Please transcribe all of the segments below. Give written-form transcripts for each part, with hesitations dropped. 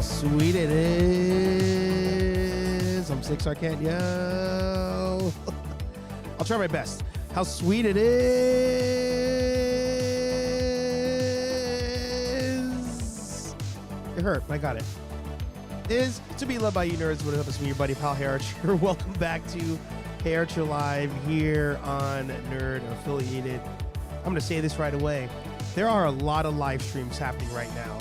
sweet it is. I'm sick, so I can't yell. I'll try my best. How sweet it is. It hurt, but I got it. Is to be loved by you nerds. What up? It's me, your buddy, pal, HeyArcher. Welcome back to HeyArcher Live here on Nerd Affiliated. I'm going to say this right away. There are a lot of live streams happening right now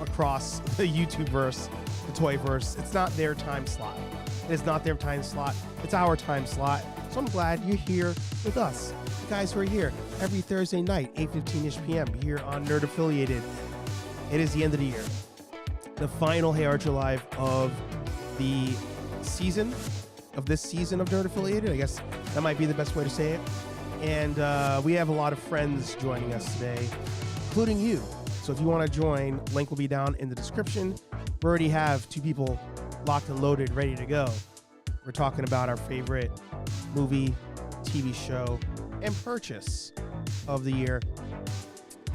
across the YouTube-verse, the Toy-verse. It's not their time slot. It is not their time slot. It's our time slot. So I'm glad you're here with us. You guys who are here every Thursday night, 8:15-ish p.m. here on Nerd Affiliated. It is the end of the year. The final HeyArcher Live of the season, of this season of Nerd Affiliated. I guess that might be the best way to say it. And we have a lot of friends joining us today, including you. So if you want to join, link will be down in the description. We already have two people locked and loaded, ready to go. We're talking about our favorite movie, TV show, and purchase of the year.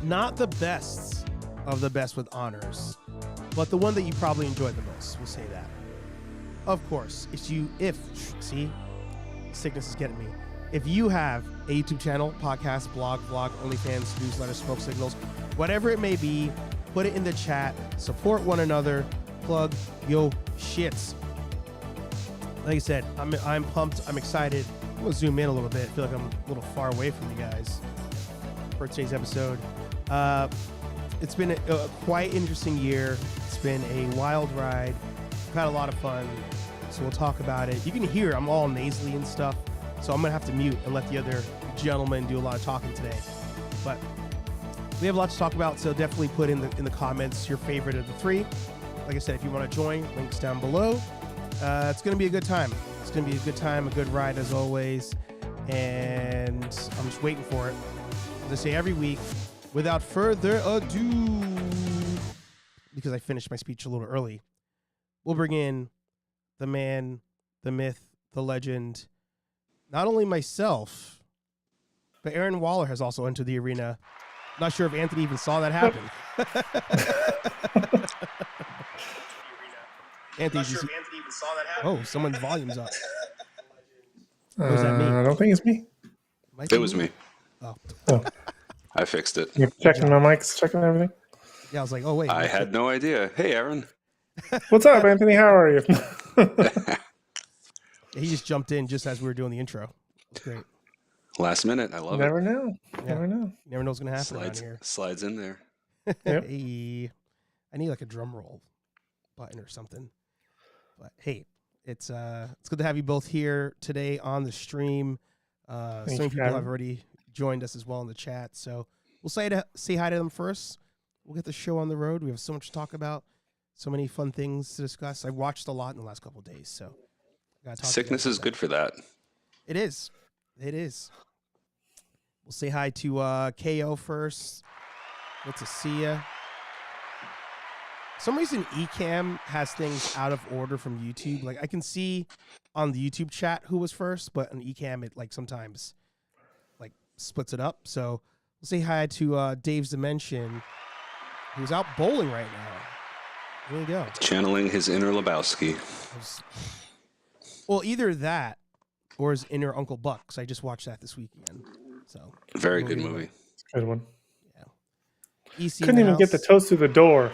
Not the best of the best with honors, but the one that you probably enjoyed the most. We'll say that. Of course, see, sickness is getting me. If you have a YouTube channel, podcast, blog, vlog, OnlyFans, newsletter, smoke signals, whatever it may be, put it in the chat. Support one another. Plug yo shits. Like I said, I'm pumped. I'm excited. I'm going to zoom in a little bit. I feel like I'm a little far away from you guys for today's episode. It's been a quite interesting year. It's been a wild ride. I've had a lot of fun, so we'll talk about it. You can hear I'm all nasally and stuff, so I'm going to have to mute and let the other gentlemen do a lot of talking today. But we have a lot to talk about, so definitely put in the comments your favorite of the three. Like I said, if you want to join, links down below. It's going to be a good time. It's going to be a good time, a good ride as always, and I'm just waiting for it. As I say every week, without further ado, because I finished my speech a little early, we'll bring in the man, the myth, the legend, not only myself, but Aaron Waller has also entered the arena. Not sure if Anthony even saw that happen. Anthony, oh, someone's volume's up. What does that mean? I don't think it's me. It was me. Oh. I fixed it. You're checking my mics, checking everything? Yeah, I was like, oh, wait. I had no idea. Hey, Aaron. What's up, Anthony? How are you? He just jumped in just as we were doing the intro. It's great. Last minute. I love Never it. know. Yeah. Never know. You never know what's going to happen around here. Slides in there. Yep. Hey, I need like a drum roll button or something. But hey, it's good to have you both here today on the stream. Some people have already joined us as well in the chat, so we'll say hi to them first. We'll get the show on the road. We have so much to talk about, so many fun things to discuss. I've watched a lot in the last couple of days, so gotta talk. Sickness is good for that. It is. It is. We'll say hi to KO first. Good to see ya. For some reason, Ecamm has things out of order from YouTube. Like I can see on the YouTube chat who was first, but on Ecamm it like sometimes like splits it up. So we'll say hi to Dave's Dimension, who's out bowling right now. There you go. Channeling his inner Lebowski. Well, either that or his inner Uncle Buck. Because I just watched that this weekend. So Very good movie. Good one. Yeah. EC Couldn't even get the toast through the door.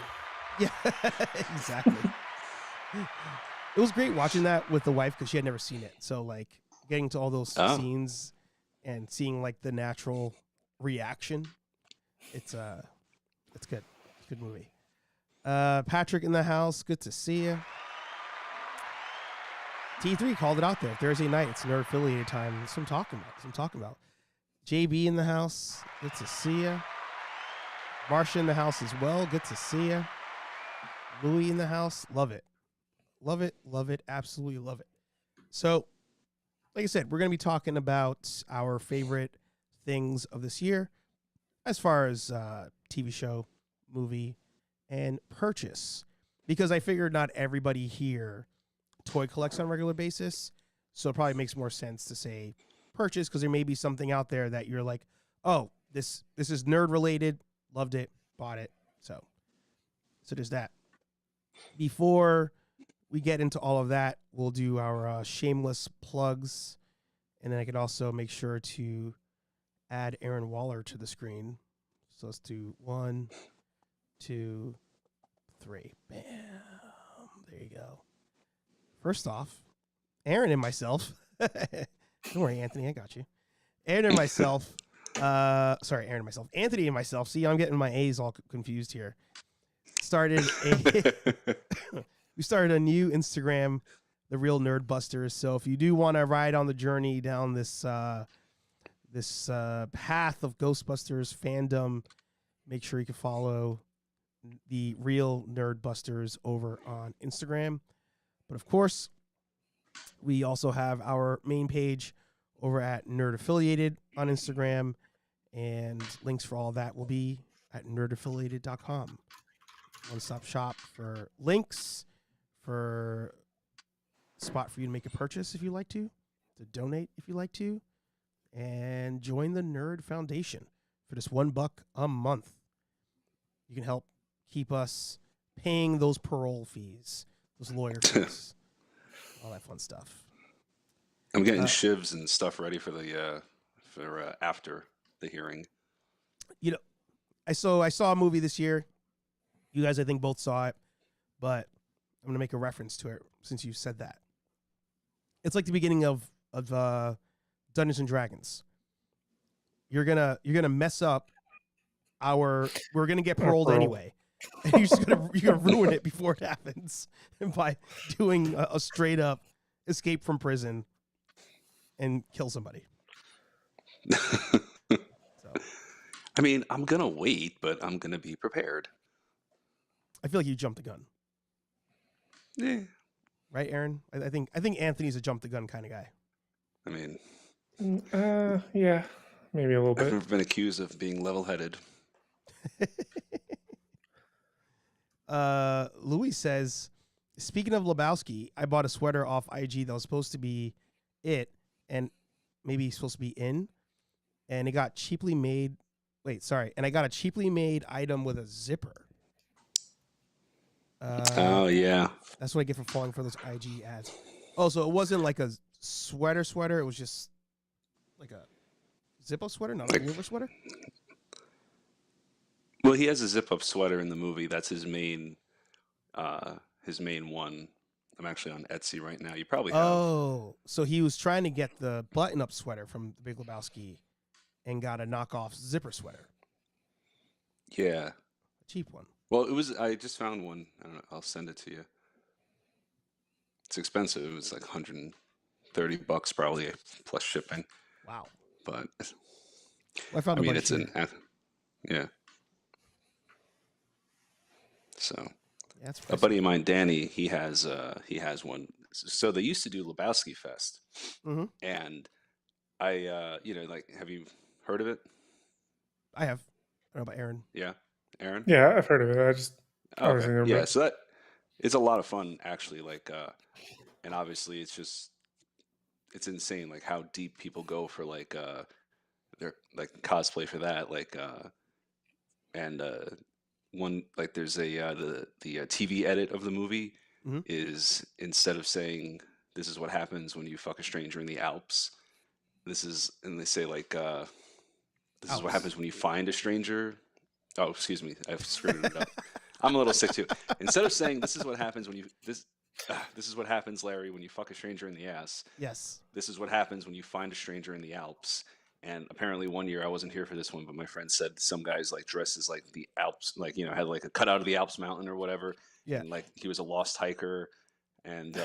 Yeah, exactly. It was great watching that with the wife because she had never seen it. So like getting to all those scenes and seeing like the natural reaction, it's good. It's a good movie. Patrick in the house, good to see you. T3 called it out there. Thursday night, it's Nerd Affiliated time. That's what I'm talking about. JB in the house, good to see you. Marsha in the house as well, good to see you. Louis in the house, love it. Love it, love it, absolutely love it. So, like I said, we're going to be talking about our favorite things of this year as far as TV show, movie, and purchase. Because I figured not everybody here toy collects on a regular basis, so it probably makes more sense to say purchase because there may be something out there that you're like, oh, this is nerd related, loved it, bought it. So there's that. before we get into all of that, we'll do our shameless plugs, and then I could also make sure to add Aaron Waller to the screen. So let's do 1, 2, 3. Bam. There you go. First off, Aaron and myself. Don't worry, Anthony, I got you. Aaron and myself. Sorry, Aaron and myself. Anthony and myself. See, I'm getting my A's all confused here. We started a new Instagram, The Real Nerd Busters. So if you do want to ride on the journey down this path of Ghostbusters fandom, make sure you can follow The Real Nerd Busters over on Instagram. But of course, we also have our main page over at Nerd Affiliated on Instagram, and links for all that will be at nerdaffiliated.com. One-stop shop for links, for a spot for you to make a purchase if you like to donate if you like to, and join the Nerd Foundation for just $1 a month. You can help keep us paying those parole fees, those lawyer fees, all that fun stuff. I'm getting shivs and stuff ready for the after the hearing. You know, I saw a movie this year. You guys, I think, both saw it, but I'm gonna make a reference to it since you said that. It's like the beginning of Dungeons and Dragons. You're gonna mess up we're gonna get paroled anyway, and you're gonna ruin it before it happens by doing a straight up escape from prison and kill somebody. So, I mean, I'm gonna wait, but I'm gonna be prepared. I feel like you jumped the gun. Yeah. Right, Aaron? I think Anthony's a jump the gun kind of guy. I mean, yeah, maybe a little I've bit. never been accused of being level-headed. Louis says, speaking of Lebowski, I bought a sweater off IG that was supposed to be it, and maybe supposed to be in, and it got cheaply made. And I got a cheaply made item with a zipper. Oh yeah. That's what I get for falling for those IG ads. Oh, so it wasn't like a sweater. It was just like a zip-up sweater, not a pullover sweater. Well, he has a zip-up sweater in the movie. That's his main one. I'm actually on Etsy right now. You probably have. Oh, so he was trying to get the button-up sweater from The Big Lebowski and got a knockoff zipper sweater. Yeah. A cheap one. Well, I just found one. I don't know. I'll send it to you. It's expensive. It was like $130 probably plus shipping. Wow. But I found I mean, it's yeah. So yeah, that's a buddy of mine, Danny, he has one. So they used to do Lebowski Fest, and I have you heard of it? I have. I don't know about Aaron. Yeah, Aaron. Yeah, I've heard of it. Okay. Yeah, so it's a lot of fun actually. And obviously it's insane like how deep people go for their like cosplay for that one there's the TV edit of the movie is instead of saying this is what happens when you fuck a stranger in the Alps, and they say this is what happens when you find a stranger. Oh, excuse me, I've screwed it up. I'm a little sick too. Instead of saying this is what happens when you this is what happens, Larry, when you fuck a stranger in the ass. Yes. This is what happens when you find a stranger in the Alps. And apparently one year, I wasn't here for this one, but my friend said some guys dressed as the Alps, had a cutout of the Alps mountain or whatever. Yeah. And he was a lost hiker. And,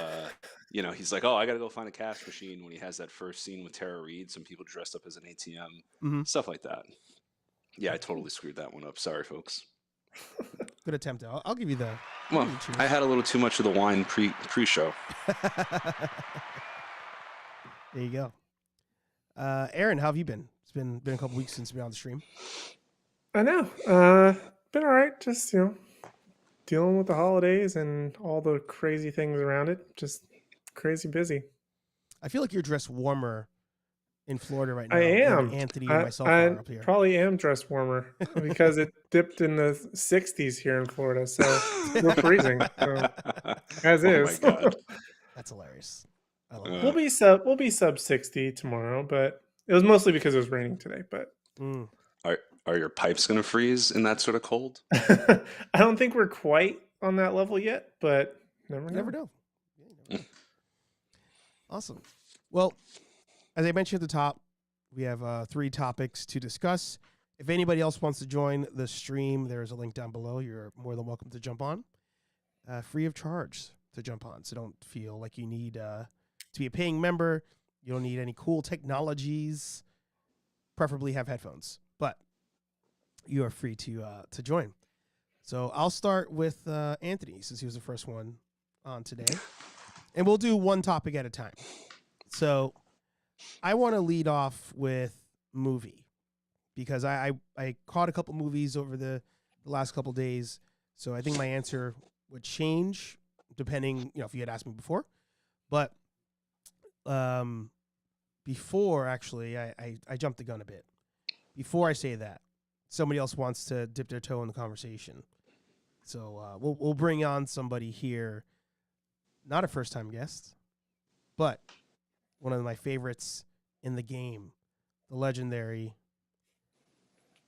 he's like, oh, I got to go find a cash machine when he has that first scene with Tara Reid. Some people dressed up as an ATM, stuff like that. Yeah, I totally screwed that one up. Sorry, folks. Good attempt. I'll give you the. Well, I had a little too much of the wine pre-show. There you go. Aaron, how have you been? It's been a couple weeks since we've been on the stream. I know. Been all right. Just dealing with the holidays and all the crazy things around it. Just crazy busy. I feel like you're dressed warmer in Florida right now. I and am. Anthony and myself I are up here. probably am dressed warmer because it dipped in the 60s here in Florida. So we're freezing. So, as Oh is. my God. That's hilarious. I love We'll that. be sub 60 tomorrow, but it was mostly because it was raining today. But Mm. Are your pipes gonna freeze in that sort of cold? I don't think we're quite on that level yet, but never You know. never know. Yeah, you never know. Awesome. Well, as I mentioned at the top, we have 3 topics to discuss. If anybody else wants to join the stream, there is a link down below. You're more than welcome to jump on, free of charge to jump on. So don't feel like you need to be a paying member. You don't need any cool technologies. Preferably have headphones, but you are free to join. So I'll start with Anthony, since he was the first one on today, and we'll do one topic at a time. So I want to lead off with movie, because I caught a couple movies over the last couple days. So I think my answer would change depending, if you had asked me before. But before, actually, I jumped the gun a bit. Before I say that, somebody else wants to dip their toe in the conversation. So we'll bring on somebody here, not a first-time guest, but one of my favorites in the game, the legendary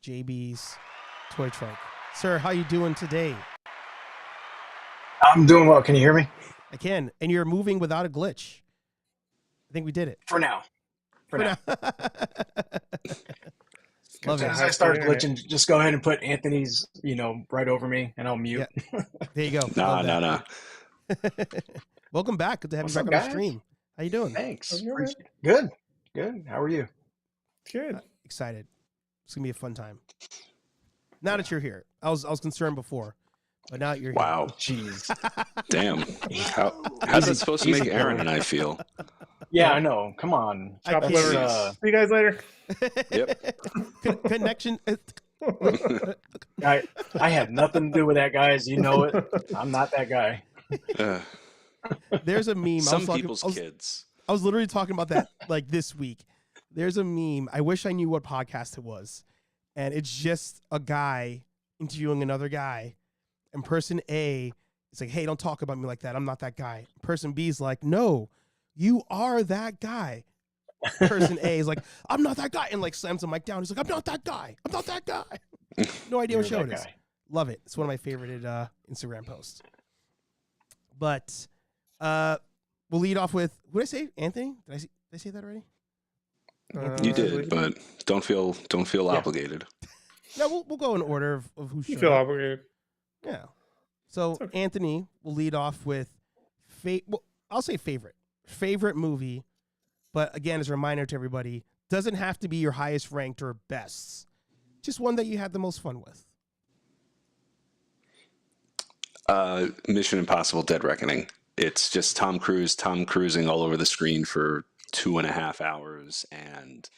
JB's Toy Trunk. Sir, how you doing today? I'm doing well. Can you hear me? I can, and you're moving without a glitch. I think we did it. For now. For now. Love As it. soon as I start glitching, just go ahead and put Anthony's, right over me, and I'll mute. Yeah. There you go. Nah. Welcome back. Good to have What's you up, back on the guys? stream. How you doing? Thanks. You all right? Good. How are you? Good. Excited. It's gonna be a fun time. Now that you're here, I was concerned before, but now that you're Wow. Jeez. Damn. How's that supposed to make Aaron and I feel? Yeah, I know. Come on. I Chopped can't- liver. See you guys later. here. Connection. I had nothing to do with that, guys. You know it. I'm not that guy. There's a meme. Some people's kids. I was literally talking about that like this week. There's a meme. I wish I knew what podcast it was. And it's just a guy interviewing another guy. And person A is like, hey, don't talk about me like that. I'm not that guy. Person B is like, no, you are that guy. Person A is like, I'm not that guy. And like slams the mic down. He's like, I'm not that guy. I'm not that guy. No idea what show You're it that is. guy. Love it. It's one of my favorite Instagram posts. But we'll lead off with, what did I say? Anthony? Did I say that already? You did, but don't feel obligated. No, we'll go in order of who You showed feel up. obligated. Yeah. So okay. Anthony will lead off with, I'll say favorite movie. But again, as a reminder to everybody, doesn't have to be your highest ranked or best. Just one that you had the most fun with. Mission Impossible: Dead Reckoning. It's just Tom cruising all over the screen for 2.5 hours, and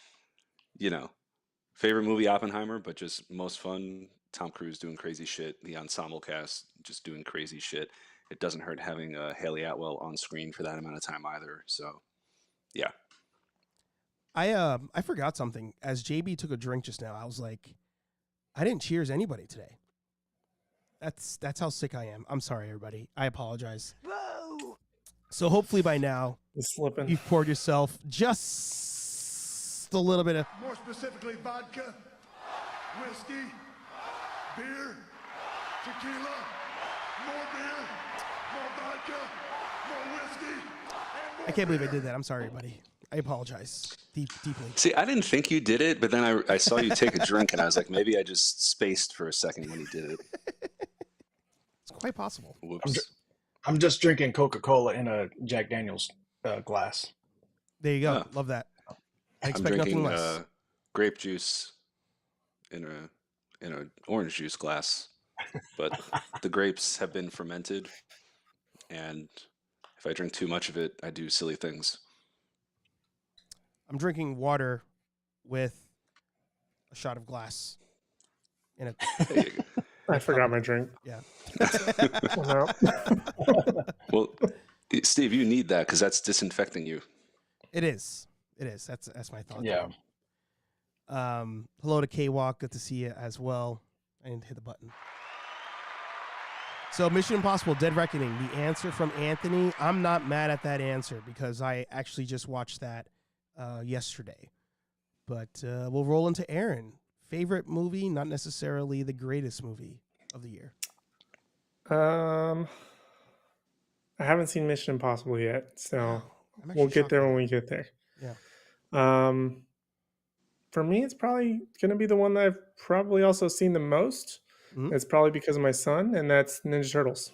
favorite movie Oppenheimer, but just most fun. Tom Cruise doing crazy shit. The ensemble cast just doing crazy shit. It doesn't hurt having Haley Atwell on screen for that amount of time either. So, yeah. I forgot something. As JB took a drink just now, I was like, I didn't cheers anybody today. That's how sick I am. I'm sorry, everybody. I apologize. Whoa. So hopefully by now It's slipping. you've poured yourself just a little bit of. More specifically, vodka, whiskey, beer, tequila, more beer, more vodka, more whiskey, and more I can't believe I beer. did that. I'm sorry, everybody. I apologize deeply. See, I didn't think you did it, but then I saw you take a drink, and I was like, maybe I just spaced for a second when you did it. It's quite possible. Whoops. I'm just drinking Coca-Cola in a Jack Daniels glass. There you go. Yeah. Love that. I I'm expect nothing drinking less. grape juice in a orange juice glass, but the grapes have been fermented, and if I drink too much of it, I do silly things. I'm drinking water with a shot of glass. In a There you go. I forgot my drink. yeah. No. Well, Steve, you need that because that's disinfecting you. It is. It is. That's my thought. Yeah. Hello to K-Walk. Good to see you as well. I didn't hit the button. So Mission Impossible Dead Reckoning, the answer from Anthony. I'm not mad at that answer because I actually just watched that yesterday. But we'll roll into Aaron. Favorite movie, not necessarily the greatest movie of the year. I haven't seen Mission Impossible yet, so I'm we'll actually get shocked there by when that. we get there. Yeah. For me, it's probably going to be the one that I've probably also seen the most. Mhm. It's probably because of my son, and that's Ninja Turtles.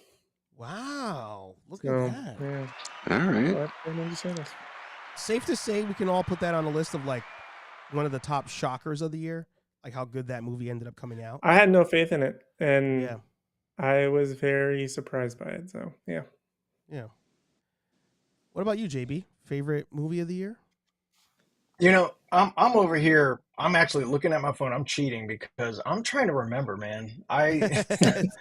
Wow. Look So, at that. yeah, All right. I like Ninja Turtles. Safe to say we can all put that on a list of like one of the top shockers of the year, like how good that movie ended up coming out. I had no faith in it, and Yeah. I was very surprised by it. So, yeah. Yeah. What about you, JB? Favorite movie of the year? You know, I'm over here. I'm actually looking at my phone. I'm cheating because I'm trying to remember, man. A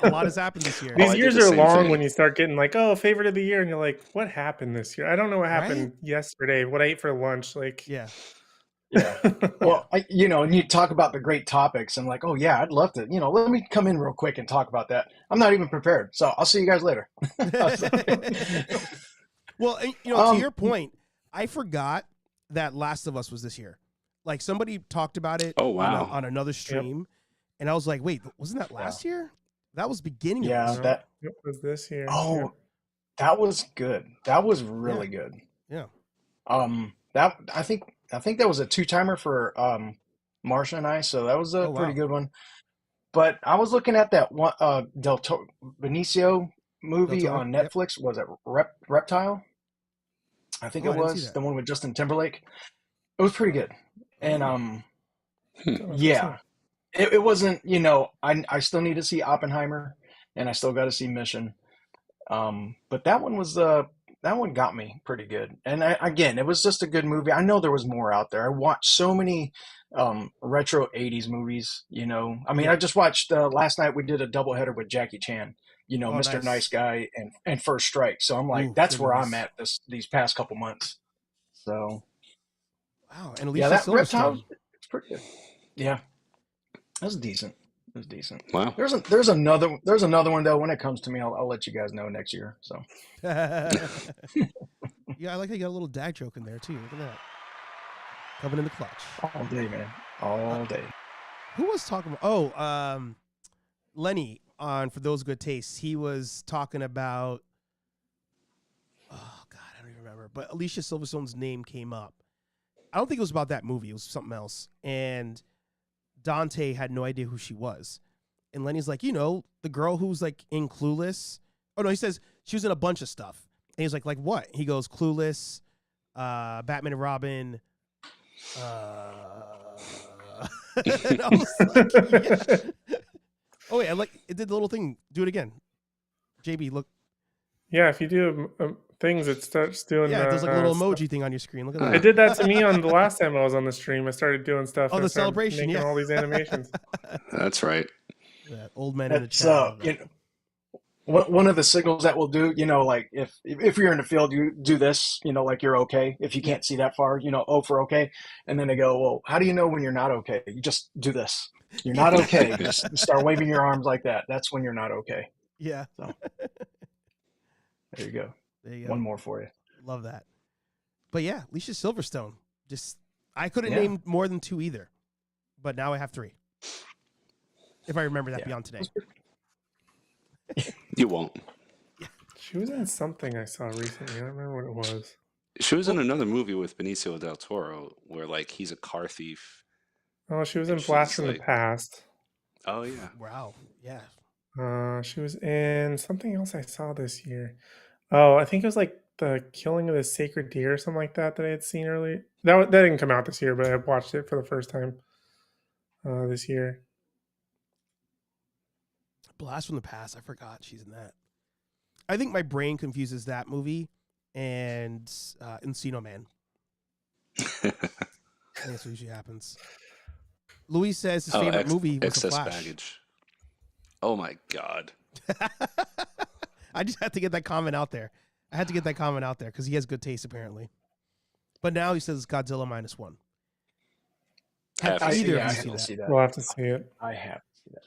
lot has happened this year. These I did years the are same long thing. when you start getting like, oh, favorite of the year, and you're like, what happened this year? I don't know what happened yesterday. What I ate for lunch, like, Yeah. Yeah. Well, and you talk about the great topics and like, oh yeah, I'd love to, let me come in real quick and talk about that. I'm not even prepared. So I'll see you guys later. Well, and, to your point, I forgot that Last of Us was this year. Like somebody talked about it Oh, wow. on another stream, and I was like, wait, wasn't that last year? That was beginning of this year. it was this year. Oh, that was good. That was really good. Yeah. That I think that was a 2-timer for Marsha and I, so that was a pretty good one. But I was looking at that one Benicio movie Del Toro, on Netflix. Was it Reptile? I think Oh, it I didn't see was that. the one with Justin Timberlake. It was pretty good. And Yeah. it wasn't, I still need to see Oppenheimer and I still got to see Mission. But that one got me pretty good. And again, it was just a good movie. I know there was more out there. I watched so many retro 80s movies, I mean, I just watched last night we did a doubleheader with Jackie Chan, Mr. Nice Guy and First Strike. So I'm like, that's where I'm at these past couple months. So wow. And Alicia Silverstone. Reptile, it's pretty good. Yeah. That was decent. It was decent. Wow. There's another one though. When it comes to me, I'll let you guys know next year. So yeah, I like how you got a little dad joke in there too. Look at that. Coming in the clutch. all day, man. All day. Who was talking about Lenny on For Those Good Tastes. He was talking about God, I don't even remember. But Alicia Silverstone's name came up. I don't think it was about that movie. It was something else. And Dante had no idea who she was. And Lenny's like, the girl who's like in Clueless. Oh no, he says she was in a bunch of stuff. And he's like what? He goes, Clueless, Batman and Robin. And I was like, yeah. Oh wait, it did the little thing. Do it again. JB, look. Yeah, if you do things, it starts doing. Yeah, it does like a little emoji stuff. thing on your screen. Look at that. It did that to me on the last time I was on the stream. I started doing stuff. Oh, and the I started celebration, making yeah. all these animations. That's right. That old man in the So chat. one of the signals that we'll do, like if you're in the field, you do this, like you're okay. If you can't see that far, oh for okay. And then they go, well, how do you know when you're not okay? You just do this. You're not okay. Just start waving your arms like that. That's when you're not okay. Yeah. So there you go. There you go. One more for you. Love that. But yeah, Alicia Silverstone. I couldn't Yeah. name more than 2 either. But now I have 3. If I remember that Yeah. beyond today. You won't. She was in something I saw recently. I don't remember what it was. She was in another movie with Benicio del Toro where like he's a car thief. Oh, she was And in Blast she's from the like- Past. Oh yeah. Wow. Yeah. She was in something else I saw this year. Oh, I think it was like the Killing of the Sacred Deer or something like that I had seen earlier. That didn't come out this year, but I watched it for the first time this year. Blast from the Past. I forgot she's in that. I think my brain confuses that movie and Encino Man. I think that's what usually happens. Luis says his favorite movie was The Excess Flash. Baggage. Oh my God. I just had to get that comment out there. I had to get that comment out there because he has good taste apparently. But now he says Godzilla -1. Have I, to either yeah, of I you have seen to that? see that. We'll have to see it. I have to see that.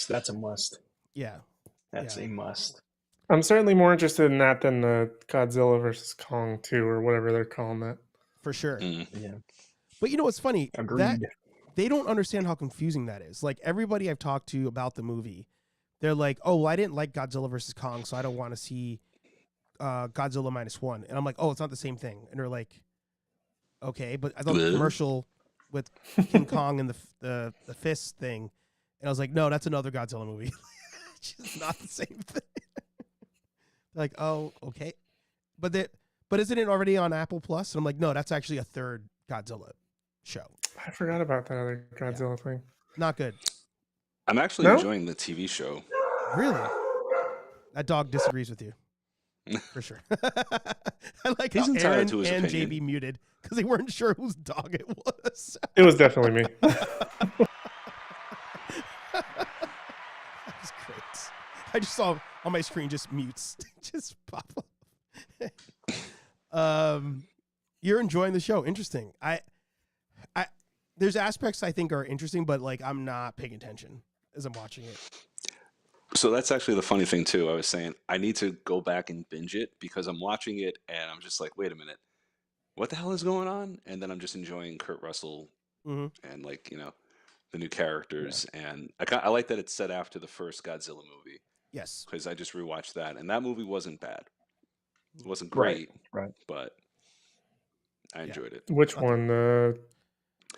That's a must. Yeah, That's Yeah. a must. I'm certainly more interested in that than the Godzilla versus Kong 2 or whatever they're calling that. for sure. Mm. Yeah, But you know what's funny? agreed. That they don't understand how confusing that is. Like everybody I've talked to about the movie, they're like, "Oh, well, I didn't like Godzilla versus Kong, so I don't want to see Godzilla -1." And I'm like, "Oh, it's not the same thing." And they're like, "Okay," but I thought the Well. commercial with King Kong and the fist thing, and I was like, "No, that's another Godzilla movie. It's just not the same thing." Like, "Oh, okay," but isn't it already on Apple Plus? And I'm like, "No, that's actually a third Godzilla show. I forgot about that other Godzilla thing. Not good." I'm actually No? enjoying the TV show. Really? That dog disagrees with you. For sure. I like He's how entitled Aaron to his and opinion. JB muted because they weren't sure whose dog it was. It was definitely me. That was great. I just saw on my screen just mutes just pop up. You're enjoying the show. Interesting. I there's aspects I think are interesting, but like I'm not paying attention as I'm watching it. So that's actually the funny thing too. I was saying I need to go back and binge it because I'm watching it and I'm just like, wait a minute, what the hell is going on? And then I'm just enjoying Kurt Russell Mhm. and like the new characters. And I like that it's set after the first Godzilla movie Yes. because I just rewatched that and that movie wasn't bad. It wasn't Right, great, right. but I enjoyed it. Which one? The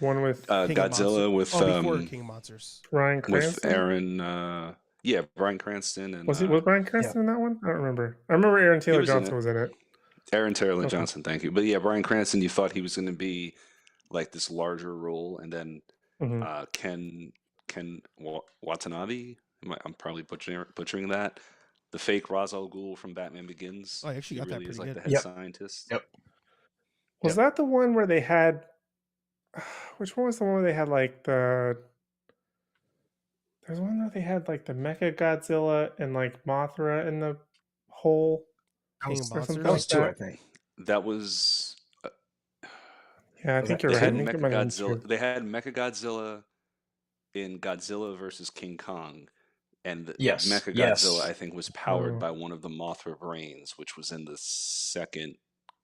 one with King of Godzilla Monsters. with Before King of Monsters. Bryan with Cranston? Aaron. Yeah, Bryan Cranston and Was Bryan Cranston in that one? I don't remember. I remember Aaron Taylor was in Johnson it. was in it. Aaron Taylor Okay. Johnson. Thank you. But yeah, Bryan Cranston. You thought he was going to be like this larger role, and then Mhm. Ken Watanabe. I'm probably butchering that. The fake Ra's al Ghul from Batman Begins. Oh, I actually he got that really is pretty like good. the head Yep. scientist. Yep. Was that the one where they had? Which one was the one where they had like the? There's one where they had like the Mecha Godzilla and like Mothra in the hole. King of or something Monsters. That was like two, that. I think. That was. Yeah, I Was think that you're They right. I had think it might have been Mechagodzilla. two. They had Mechagodzilla in Godzilla versus King Kong, and the Yes, Mechagodzilla yes. I think was powered Oh. by one of the Mothra brains, which was in the second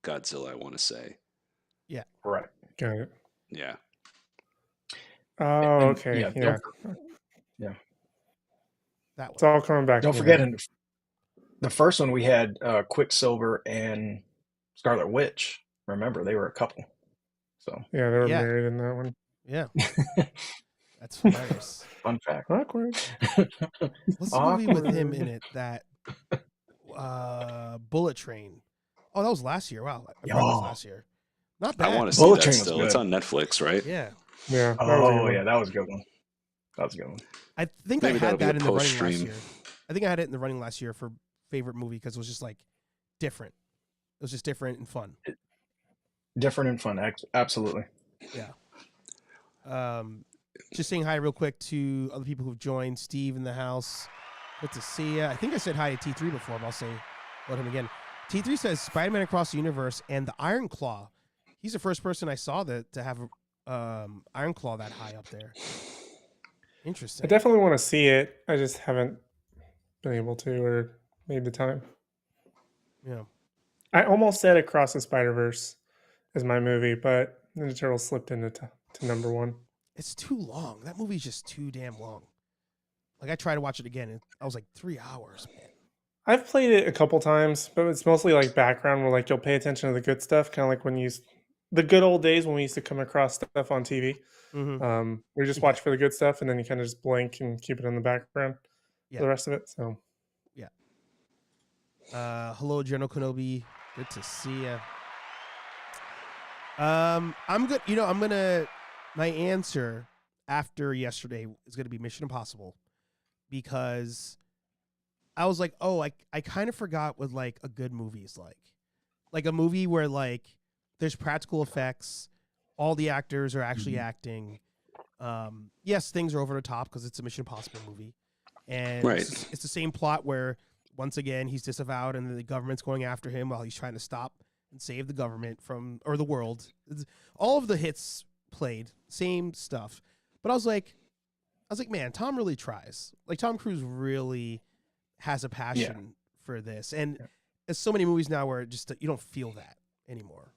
Godzilla. I want to say. Right. Got it. Yeah. Oh, And, okay. yeah, Yeah. That It's one. all coming back. Don't to me forget, now. in the first one, we had Quicksilver and Scarlet Witch. Remember, they were a couple. So, Yeah, they were Yeah. married in that one. Yeah. That's hilarious. fun fact. Awkward. What's the movie with him Awkward. in it that Bullet Train? Oh, that was last year. Wow. I forgot that was Oh. last year. Not I bad. want to see Bullet that Train was still. It's good. on Netflix, right? Yeah. Yeah. That was a good Oh, one. yeah, that was a good one. That was a good one. I think Maybe I that'll had be a that in the running last post-stream. year. I think I had it in the running last year for favorite movie because it was just like different. It was just different and fun. Different and fun. Absolutely. Just saying hi real quick to other people who've joined. Steve in the house. Good to see you. I think I said hi to T3 before, but I'll say about him again. T3 says Spider-Man Across the Universe and the Iron Claw. He's the first person I saw to have Iron Claw that high up there. Interesting. I definitely want to see it. I just haven't been able to or made the time. Yeah. I almost said Across the Spider-Verse is my movie, but Ninja Turtles slipped into to number one. It's too long. That movie's just too damn long. Like I tried to watch it again, and I was like 3 hours, man. I've played it a couple times, but it's mostly like background where like you'll pay attention to the good stuff, kind of like when the good old days when we used to come across stuff on TV. Mm-hmm. We just watch for the good stuff, and then you kind of just blink and keep it in the background for the rest of it. So, Hello, General Kenobi. Good to see you. I'm good. My answer after yesterday is going to be Mission Impossible because I was like, oh, I kind of forgot what like a good movie is like a movie where like there's practical effects, all the actors are actually acting. Yes, things are over the top because it's a Mission Impossible movie, and Right. it's the same plot where once again he's disavowed and the government's going after him while he's trying to stop and save the government or the world. All of the hits played, same stuff. But I was like, man, Tom really tries. Like Tom Cruise really has a passion for this, and there's so many movies now where just you don't feel that anymore.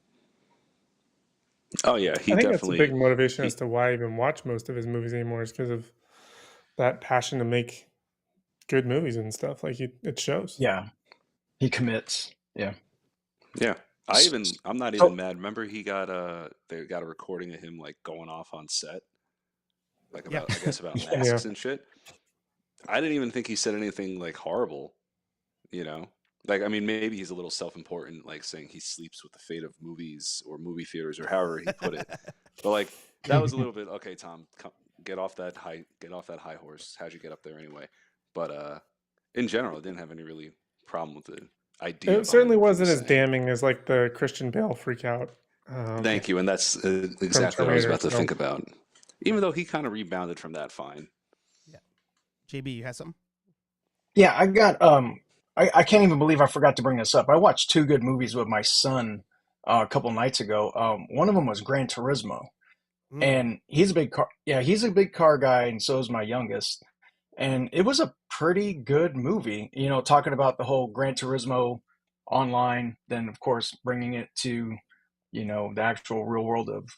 Oh yeah, I think that's a big motivation as to why I even watch most of his movies anymore, is because of that passion to make good movies and stuff. Like it shows. Yeah, he commits. Yeah. I'm not even mad. Remember they got a recording of him like going off on set, like about I guess about masks and shit. I didn't even think he said anything like horrible, you know. Like I mean, maybe he's a little self-important, like saying he sleeps with the fate of movies or movie theaters or however he put it. But like that was a little bit okay. Tom, get off that high horse. How'd you get up there anyway? But in general, I didn't have any really problem with the idea. It certainly wasn't as damning as like the Christian Bale freak out. Thank you, and that's exactly what I was about to think about. Even though he kind of rebounded from that fine. Yeah. JB, you had something? Yeah, I got I can't even believe I forgot to bring this up. I watched two good movies with my son a couple nights ago. One of them was Gran Turismo, and he's a big car guy, and so is my youngest. And it was a pretty good movie, you know, talking about the whole Gran Turismo online, then of course bringing it to, you know, the actual real world of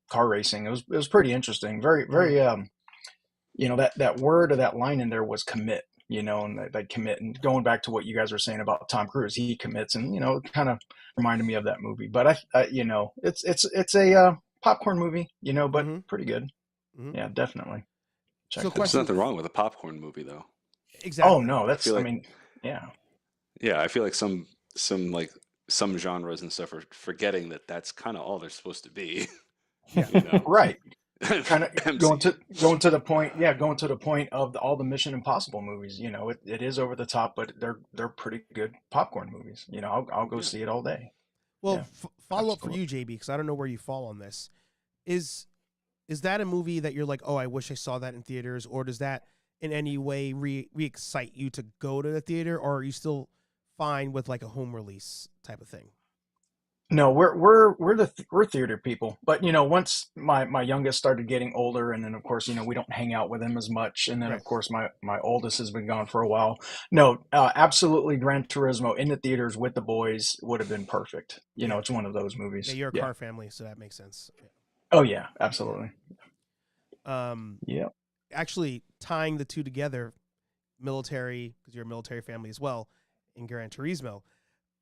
car racing. It was pretty interesting. Very, very, you know, that word or that line in there was commit, you know, and they commit. And going back to what you guys were saying about Tom Cruise, he commits, and, you know, it kind of reminded me of that movie. But I you know, it's a popcorn movie, you know, but pretty good. Yeah, definitely. There's nothing wrong with a popcorn movie, though. Exactly. Oh no, yeah. Yeah, I feel like some genres and stuff are forgetting that that's kind of all they're supposed to be. Yeah. You know? Right. Kind of going to the point. Yeah, going to the point of all the Mission Impossible movies. You know, it is over the top, but they're pretty good popcorn movies. You know, I'll go see it all day. Well, follow up for you, JB, because I don't know where you fall on this. Is that a movie that you're like, oh, I wish I saw that in theaters, or does that in any way re-excite you to go to the theater, or are you still fine with like a home release type of thing? No, we're theater people, but you know, once my youngest started getting older, and then of course, you know, we don't hang out with him as much, and then of course my oldest has been gone for a while. No, absolutely, Gran Turismo in the theaters with the boys would have been perfect. You know, it's one of those movies. Yeah, you're a car family, so that makes sense. Yeah. Oh yeah, absolutely. Yeah. Actually, tying the two together, military, because you're a military family as well, in Gran Turismo.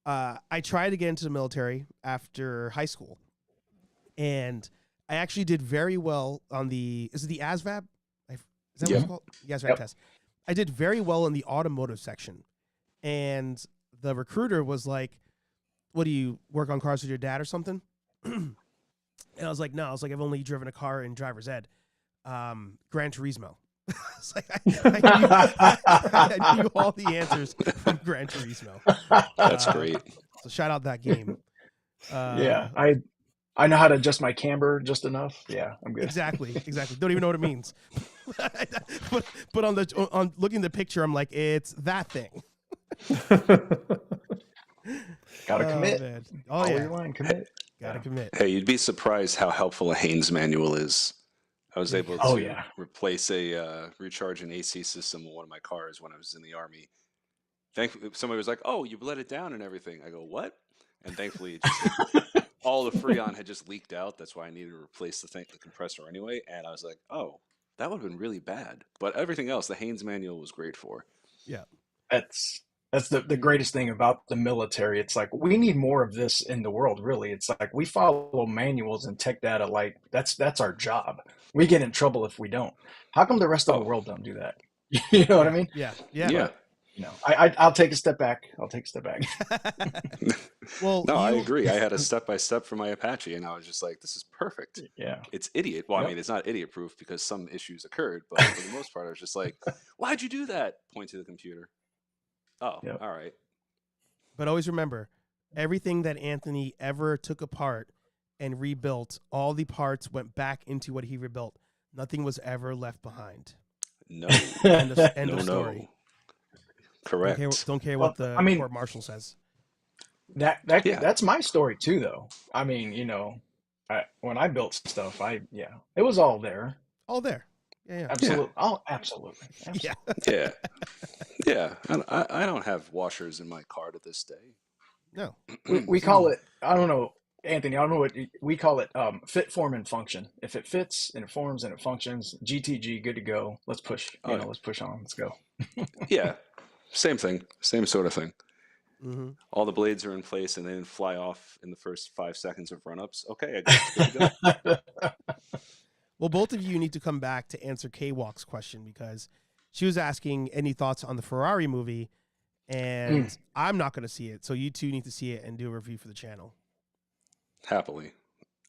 I tried to get into the military after high school, and I actually did very well on the ASVAB? Is that what it's called? The ASVAB test. I did very well in the automotive section, and the recruiter was like, "What, do you work on cars with your dad or something?" And I was like, no. I was like, I've only driven a car in driver's ed. Gran Turismo. It's like I knew all the answers from Gran Turismo. That's great. So shout out that game. Yeah, I know how to adjust my camber just enough. Yeah, I'm good. Exactly. Don't even know what it means. but on looking at the picture, I'm like, it's that thing. Gotta commit. Man. Oh yeah, your line, commit. Gotta commit. Hey, you'd be surprised how helpful a Haynes manual is. I was able to replace recharge an AC system on one of my cars when I was in the Army. Thankfully, somebody was like, "Oh, you let it down and everything." I go, "What?" And thankfully, it just, all the Freon had just leaked out. That's why I needed to replace the compressor anyway. And I was like, "Oh, that would have been really bad." But everything else, the Haynes manual was great for. Yeah, that's the greatest thing about the military. It's like we need more of this in the world, really. It's like we follow manuals and tech data like that's our job. We get in trouble if we don't. How come the rest of the world don't do that? You know what I mean? Yeah. But, you know, I'll take a step back. Well, no, I agree. I had a step-by-step for my Apache, and I was just like, this is perfect. Yeah. It's idiot. Well, I mean, it's not idiot-proof because some issues occurred, but for the most part, I was just like, why'd you do that? Point to the computer. Oh, all right. But always remember, everything that Anthony ever took apart and rebuilt, all the parts went back into what he rebuilt. Nothing was ever left behind. No. End of story. Correct. Don't care what the court martial says. Yeah. That's my story too, though. I mean, when I built stuff, it was all there. All there. Yeah. Absolutely. Oh, absolutely. Yeah. Yeah. Yeah. I don't have washers in my car to this day. No. We call it, I don't know, Anthony, I don't know what we call it, fit, form, and function. If it fits and it forms and it functions, GTG, good to go. Let's push, let's push on. Let's go. Yeah. Same thing. Same sort of thing. Mm-hmm. All the blades are in place and they didn't fly off in the first 5 seconds of run-ups. Okay, I guess it's good to go. Well, both of you need to come back to answer K-Walk's question because she was asking any thoughts on the Ferrari movie, and I'm not going to see it. So you two need to see it and do a review for the channel. Happily.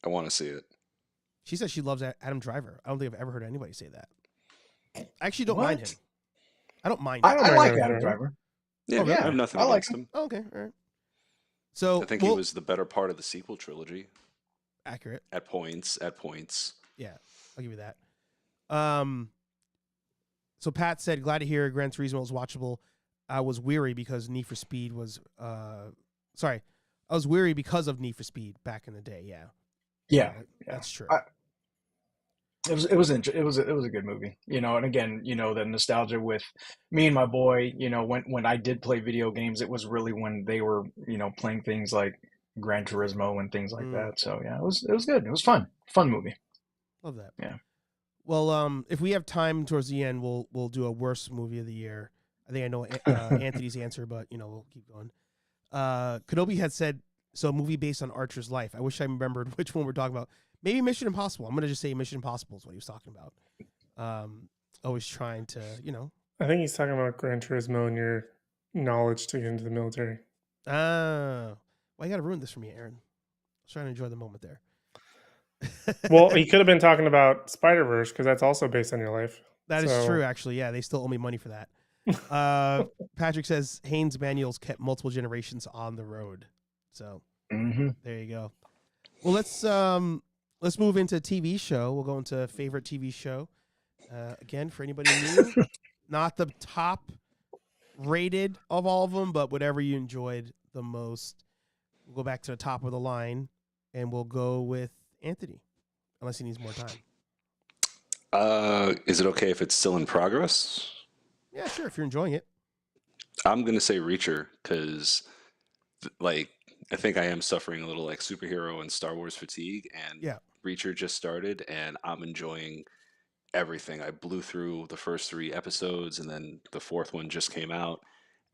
I want to see it. She says she loves Adam Driver. I don't think I've ever heard anybody say that. I actually don't mind him. I don't mind him. I like Adam Driver. Yeah, I have nothing against him. Oh, okay, all right. So I think he was the better part of the sequel trilogy. Accurate. At points. Yeah, I'll give you that. So Pat said, glad to hear Gran Turismo was watchable. I was weary because Need for Speed was I was weary because of Need for Speed back in the day. Yeah. That's true. It was a good movie, and again, the nostalgia with me and my boy, when I did play video games, it was really when they were, playing things like Gran Turismo and things like that. So yeah, it was good. It was fun movie. Love that. Yeah. Well, if we have time towards the end, we'll do a worst movie of the year. I think I know Anthony's answer, but we'll keep going. Kenobi had said, so a movie based on Archer's life. I wish I remembered which one we're talking about. Maybe Mission Impossible. I'm going to just say Mission Impossible is what he was talking about. Always trying to, I think he's talking about Gran Turismo and your knowledge to get into the military. Well, you got to ruin this for me, Aaron. I was trying to enjoy the moment there. Well, he could have been talking about Spider-Verse because that's also based on your life. That is true, actually. Yeah, they still owe me money for that. Patrick says Haynes Manuals kept multiple generations on the road. So there you go. Well, let's move into TV show. We'll go into favorite TV show. Again, for anybody new, not the top rated of all of them, but whatever you enjoyed the most. We'll go back to the top of the line, and we'll go with Anthony, unless he needs more time. Is it okay if it's still in progress? Yeah, sure, if you're enjoying it. I'm going to say Reacher because, I think I am suffering a little superhero and Star Wars fatigue, and Reacher just started, and I'm enjoying everything. I blew through the first 3 episodes, and then the 4th one just came out,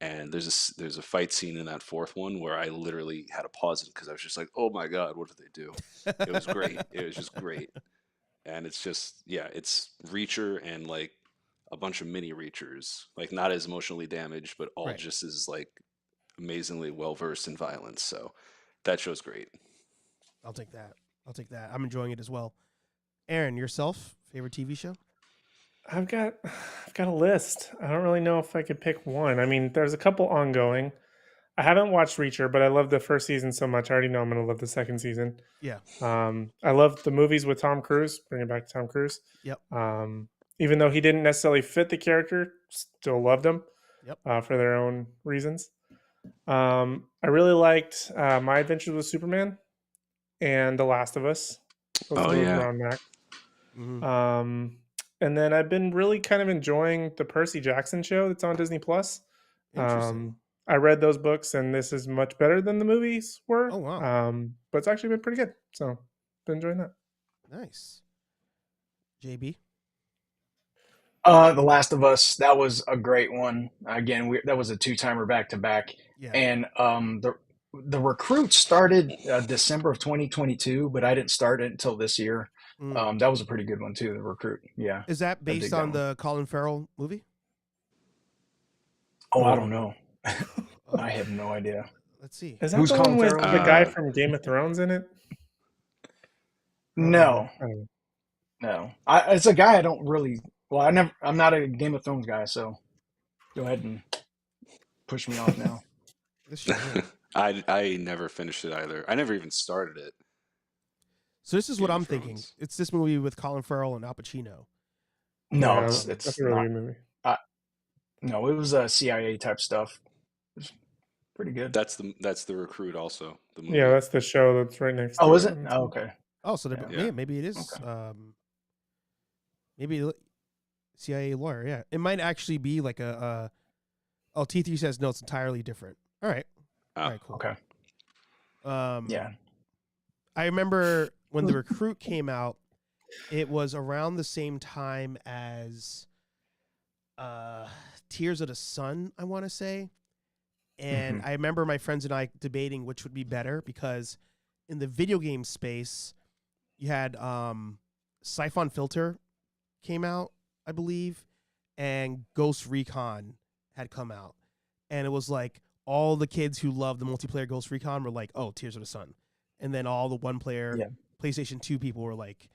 and there's a fight scene in that 4th one where I literally had to pause it because I was just like, oh my God, what did they do? It was great. It was just great. And it's just, it's Reacher and a bunch of mini Reachers, not as emotionally damaged, but all just as amazingly well-versed in violence. So that show's great. I'll take that. I'm enjoying it as well. Aaron, yourself, favorite TV show? I've got a list. I don't really know if I could pick one. I mean, there's a couple ongoing. I haven't watched Reacher, but I love the first season so much. I already know I'm going to love the second season. Yeah. I love the movies with Tom Cruise. Bring it back to Tom Cruise. Yep. Even though he didn't necessarily fit the character, still loved him. Yep. For their own reasons. I really liked My Adventures with Superman and The Last of Us. Around Mac. Mm-hmm. And then I've been really kind of enjoying the Percy Jackson show that's on Disney Plus. Interesting. I read those books, and this is much better than the movies were. Oh, wow. But it's actually been pretty good. So, been enjoying that. Nice. JB? The Last of Us, that was a great one. Again, that was a 2-timer back-to-back. Yeah. And the Recruit started December of 2022, but I didn't start it until this year. That was a pretty good one too, The Recruit. Yeah. Is that based on the Colin Farrell movie? Oh, I don't know. I have no idea. Let's see. Is that the one with the guy from Game of Thrones in it? No. No. It's a guy I don't really. Well, I'm not a Game of Thrones guy, so go ahead and push me off now. I never finished it either. I never even started it. So this is what I'm thinking. It's this movie with Colin Farrell and Al Pacino. No, it's a really good movie. No, it was CIA type stuff. Pretty good. That's the Recruit also. The movie. Yeah, that's the show that's right next to Oh, is it? on Oh, okay. Oh, so Yeah. maybe it is. Okay. Maybe CIA lawyer. Yeah, it might actually be like a. Oh, T3 says no. It's entirely different. All right. Ah. All right. Cool. Okay. Yeah. I remember when The Recruit came out. It was around the same time as Tears of the Sun, I want to say. And I remember my friends and I debating which would be better, because in the video game space, you had Siphon Filter came out, I believe, and Ghost Recon had come out. And it was like all the kids who loved the multiplayer Ghost Recon were like, oh, Tears of the Sun. And then all the one-player PlayStation 2 people were like,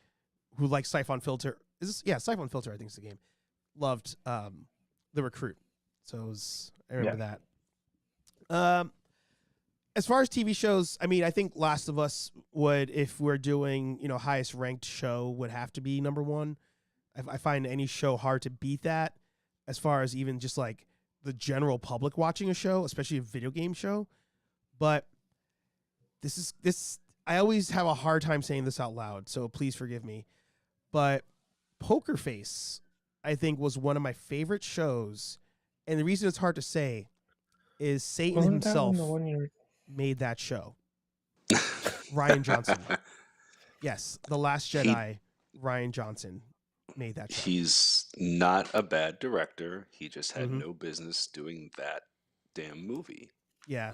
who like Siphon Filter. Siphon Filter, I think is the game. Loved The Recruit. So I remember that. As far as TV shows, I mean, I think Last of Us would, if we're doing, highest ranked show, would have to be number one. I find any show hard to beat that, as far as even just like the general public watching a show, especially a video game show. But I always have a hard time saying this out loud, so please forgive me. But Poker Face, I think, was one of my favorite shows. And the reason it's hard to say is Satan himself made that show. Rian Johnson. Yes, The Last Jedi, Rian Johnson made that show. He's not a bad director. He just had no business doing that damn movie. Yeah.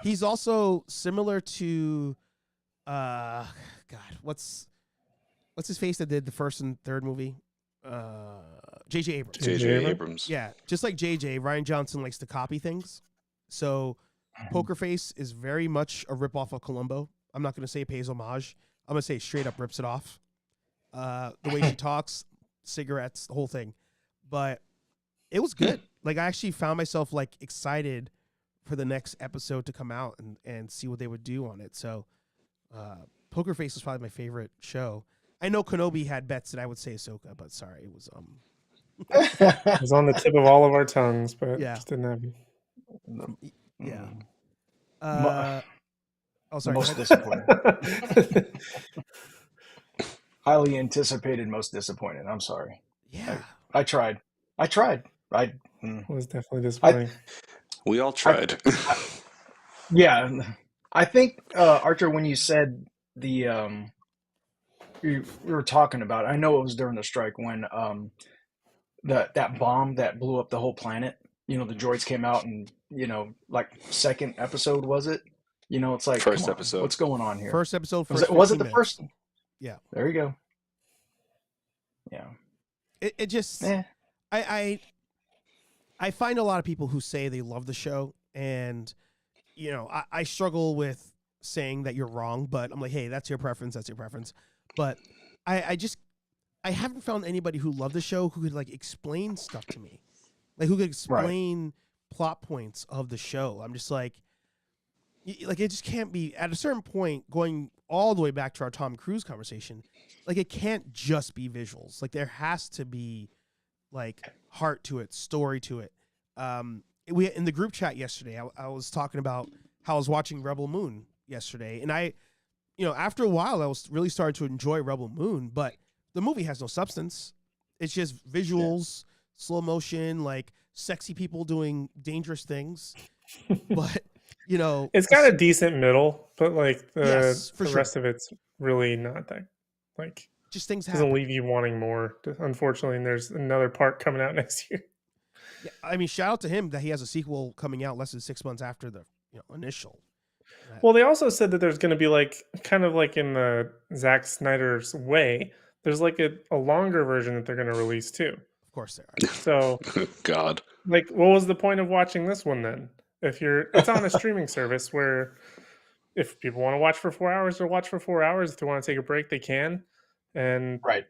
He's also similar to God, what's his face that did the first and third movie? J.J. Abrams. J.J. Abrams. Yeah, just like J.J., Rian Johnson likes to copy things. So Poker Face is very much a ripoff of Columbo. I'm not going to say it pays homage. I'm going to say straight up rips it off. The way she talks, cigarettes, the whole thing. But it was good. Like, I actually found myself like excited for the next episode to come out and see what they would do on it. So Poker Face was probably my favorite show. I know Kenobi had bets that I would say Ahsoka, but sorry, it was It was on the tip of all of our tongues, but just didn't happen. Yeah. Sorry. Most disappointed. Highly anticipated, most disappointed. I'm sorry. Yeah. I tried. It was definitely disappointing. We all tried. I think, Archer, when you said we were talking about, I know it was during the strike when that bomb that blew up the whole planet, the droids came out and, like second episode, was it? It's like, first episode. What's going on here? First episode. Was it the first? Yeah. There you go. Yeah. It just, I find a lot of people who say they love the show, and, I struggle with saying that you're wrong, but I'm like, hey, that's your preference. But I haven't found anybody who loved the show who could like explain stuff to me, like who could explain plot points of the show. I'm just like it just can't be, at a certain point, going all the way back to our Tom Cruise conversation, like it can't just be visuals. Like there has to be like heart to it, story to it. We in the group chat yesterday, I was talking about how I was watching Rebel Moon yesterday, and I, after a while, I was really starting to enjoy Rebel Moon, but the movie has no substance. It's just visuals, slow motion, like sexy people doing dangerous things. But, it's got a decent middle, but like the sure. rest of it's really not that, like, just things doesn't happen. leave you wanting more, unfortunately. And there's another part coming out next year. Yeah, I mean, shout out to him that he has a sequel coming out less than 6 months after the initial. Well, they also said that there's going to be like, kind of like in the Zack Snyder's way, there's like a longer version that they're going to release too. Of course there are. So, God, like, what was the point of watching this one then? If it's on a streaming service where if people want to watch for 4 hours, they'll watch for 4 hours. If they want to take a break, they can. And what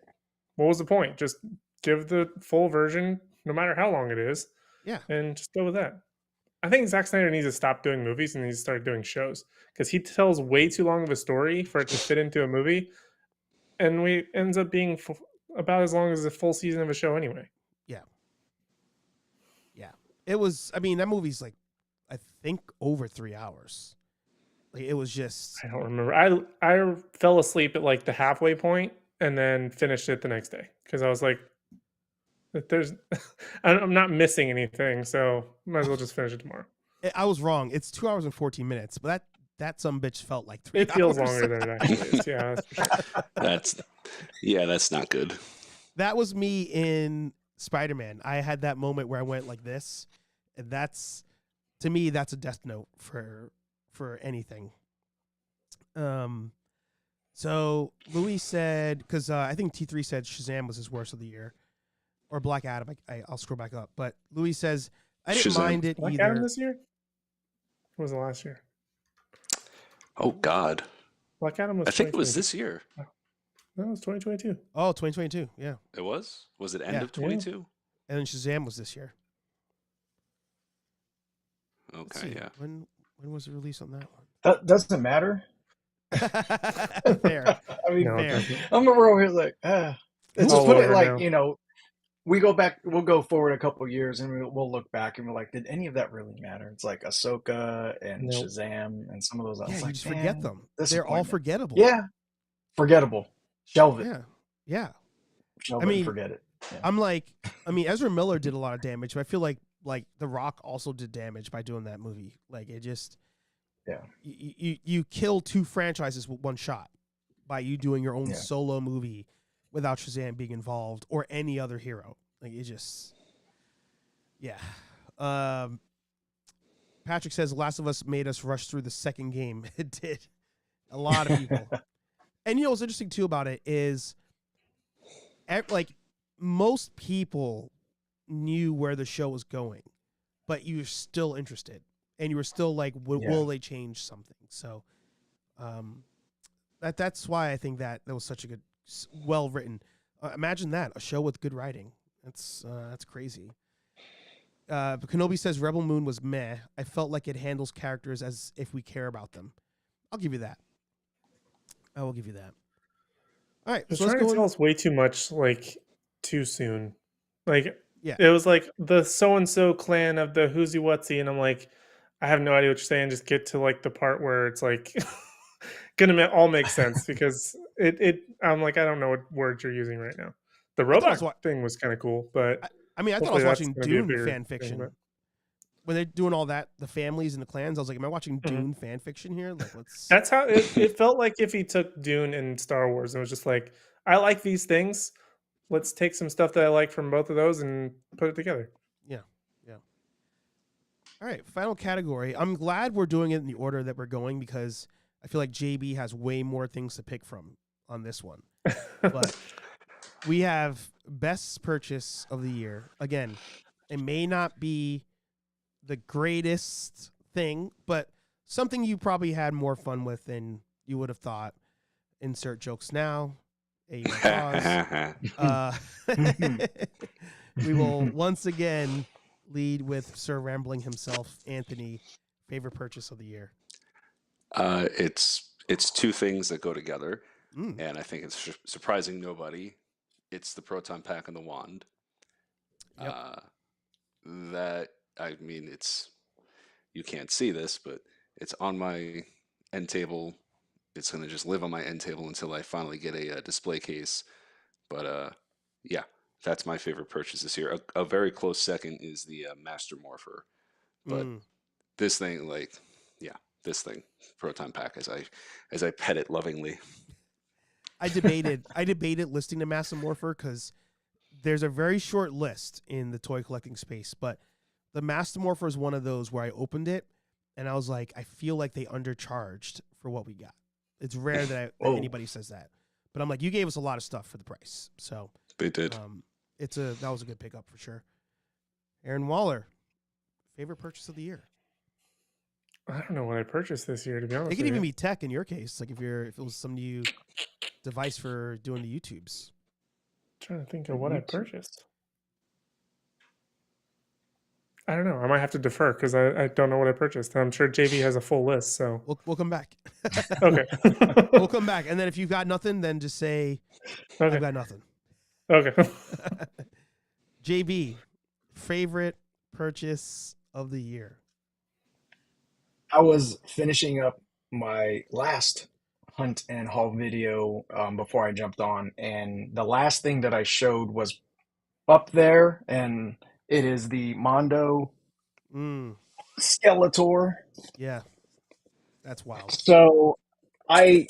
was the point? Just give the full version, no matter how long it is. Yeah. And just go with that. I think Zack Snyder needs to stop doing movies and needs to start doing shows, because he tells way too long of a story for it to fit into a movie, and we ends up being about as long as a full season of a show anyway. Yeah. It was. I mean, that movie's like I think over 3 hours. Like it was just I don't remember. I fell asleep at like the halfway point and then finished it the next day because I was like, "There's, I'm not missing anything, so might as well just finish it tomorrow." I was wrong. It's 2 hours and 14 minutes, but that some bitch felt like 3 It feels hours. longer than it actually is. Yeah, that's for sure. That's not good. That was me in Spider-Man. I had that moment where I went like this, and that's, to me, that's a death note for anything. So Louis said, because I think T3 said Shazam was his worst of the year, or Black Adam. I'll scroll back up, but Louis says I didn't Shazam. mind it Black either. Adam this year? What was it last year? Oh God, Black Adam was. I think it was 2022. this year. No, it was 2022. Oh, 2022, yeah. It was. Was it end Yeah. of 22? And then Shazam was this year. Let's Okay, see. yeah. When was the release on that one? That doesn't matter. Fair. I mean, No, it fair. doesn't. I'm over here like, Let's all put it over like, now. we'll go forward a couple years and we'll look back and we're like, did any of that really matter? It's like Ahsoka and Nope. Shazam and some of those. I Yeah, was you like, just forget man, them. They're all disappointment. forgettable. Yeah, forgettable. Shelve it. Yeah. Shelve I it mean, and forget it. Yeah. I'm like, Ezra Miller did a lot of damage, but I feel like The Rock also did damage by doing that movie. Like it just, Yeah. You kill two franchises with one shot by you doing your own Yeah. solo movie without Shazam being involved or any other hero. Like it just, yeah. Patrick says, Last of Us made us rush through the second game. It did. A lot of people. And you know what's interesting too about it is, like, most people knew where the show was going, but you're still interested, and you were still like, will they change something? So, that's why I think that was such a good, well written. Imagine that, a show with good writing. That's crazy. Kenobi says Rebel Moon was meh. I felt like it handles characters as if we care about them. I'll give you that. I will give you that. All right, It was so let's trying go to tell in. us way too much, like too soon. Like Yeah. it was like the so and so clan of the whoosy whatsy, and I'm like, I have no idea what you're saying. Just get to like the part where it's like gonna all make sense because it. I'm like, I don't know what words you're using right now. The I thought I was robot thing was kind of cool, but I thought I hopefully was that's watching gonna be a Dune bigger fan thing, fiction. but- When they're doing all that, the families and the clans, I was like, am I watching Mhm. Dune fan fiction here? Like, let's. That's how it felt like if he took Dune and Star Wars and was just like, I like these things. Let's take some stuff that I like from both of those and put it together. Yeah. All right, final category. I'm glad we're doing it in the order that we're going because I feel like JB has way more things to pick from on this one. But we have best purchase of the year. Again, it may not be the greatest thing, but something you probably had more fun with than you would have thought. Insert jokes now. Pause. We will once again lead with Sir Rambling himself, Anthony. Favorite purchase of the year? It's two things that go together, Mm. and I think it's surprising nobody. It's the proton pack and the wand. Yep. That, I mean, it's, you can't see this, but it's on my end table. It's going to just live on my end table until I finally get a display case. But yeah, that's my favorite purchase this year. A very close second is the Master Morpher. But this thing, like, yeah, this thing, proton pack, as I pet it lovingly. I debated listing the Master Morpher because there's a very short list in the toy collecting space, but the Master Morpher is one of those where I opened it and I was like, I feel like they undercharged for what we got. It's rare that anybody says that, but I'm like, you gave us a lot of stuff for the price, so They did. that was a good pickup for sure. Aaron Waller, favorite purchase of the year? I don't know what I purchased this year, to be honest. It could with even you. be tech in your case, like if it was some new device for doing the YouTubes. Trying to think of what I purchased. I don't know. I might have to defer because I don't know what I purchased. I'm sure JV has a full list, so We'll come back. okay. We'll come back, and then if you've got nothing, then just say Okay. I've got nothing. Okay. JB, favorite purchase of the year? I was finishing up my last hunt and haul video before I jumped on, and the last thing that I showed was up there, and it is the Mondo Mm, Skeletor. yeah, that's wild. So I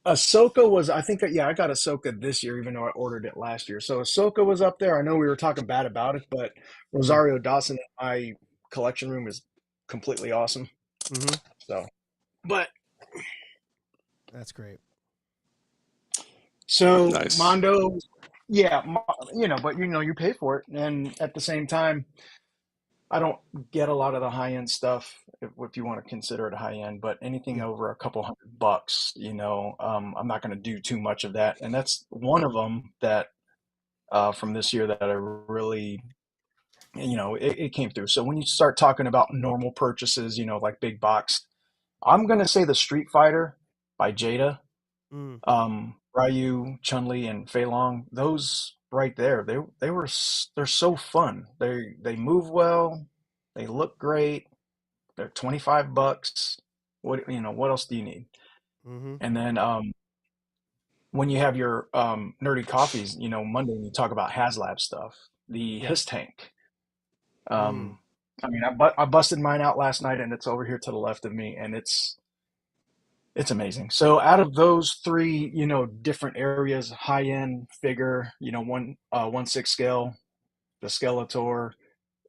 Ahsoka was, I think, yeah, I got Ahsoka this year, even though I ordered it last year. So Ahsoka was up there. I know we were talking bad about it, but Mm, Rosario Dawson in my collection room is completely awesome. mm-hmm. So, but That's great. so Nice. Mondo, yeah, but you pay for it, and at the same time, I don't get a lot of the high end stuff if you want to consider it high end, but anything Yeah. over a couple $100, I'm not going to do too much of that, and that's one of them that from this year that I really, it came through. So when you start talking about normal purchases, like big box, I'm going to say the Street Fighter by Jada, Mm, Ryu, Chun-Li, and Fei Long, those right there, they're so fun. They move well, they look great. They're $25. What else do you need? mm-hmm. And then when you have your nerdy coffees, Monday, and you talk about HasLab stuff, the Yeah. His Tank. Mm, Um, I mean, I busted mine out last night, and it's over here to the left of me, and it's amazing. So out of those three, different areas, high end figure, 1/6 scale, the Skeletor,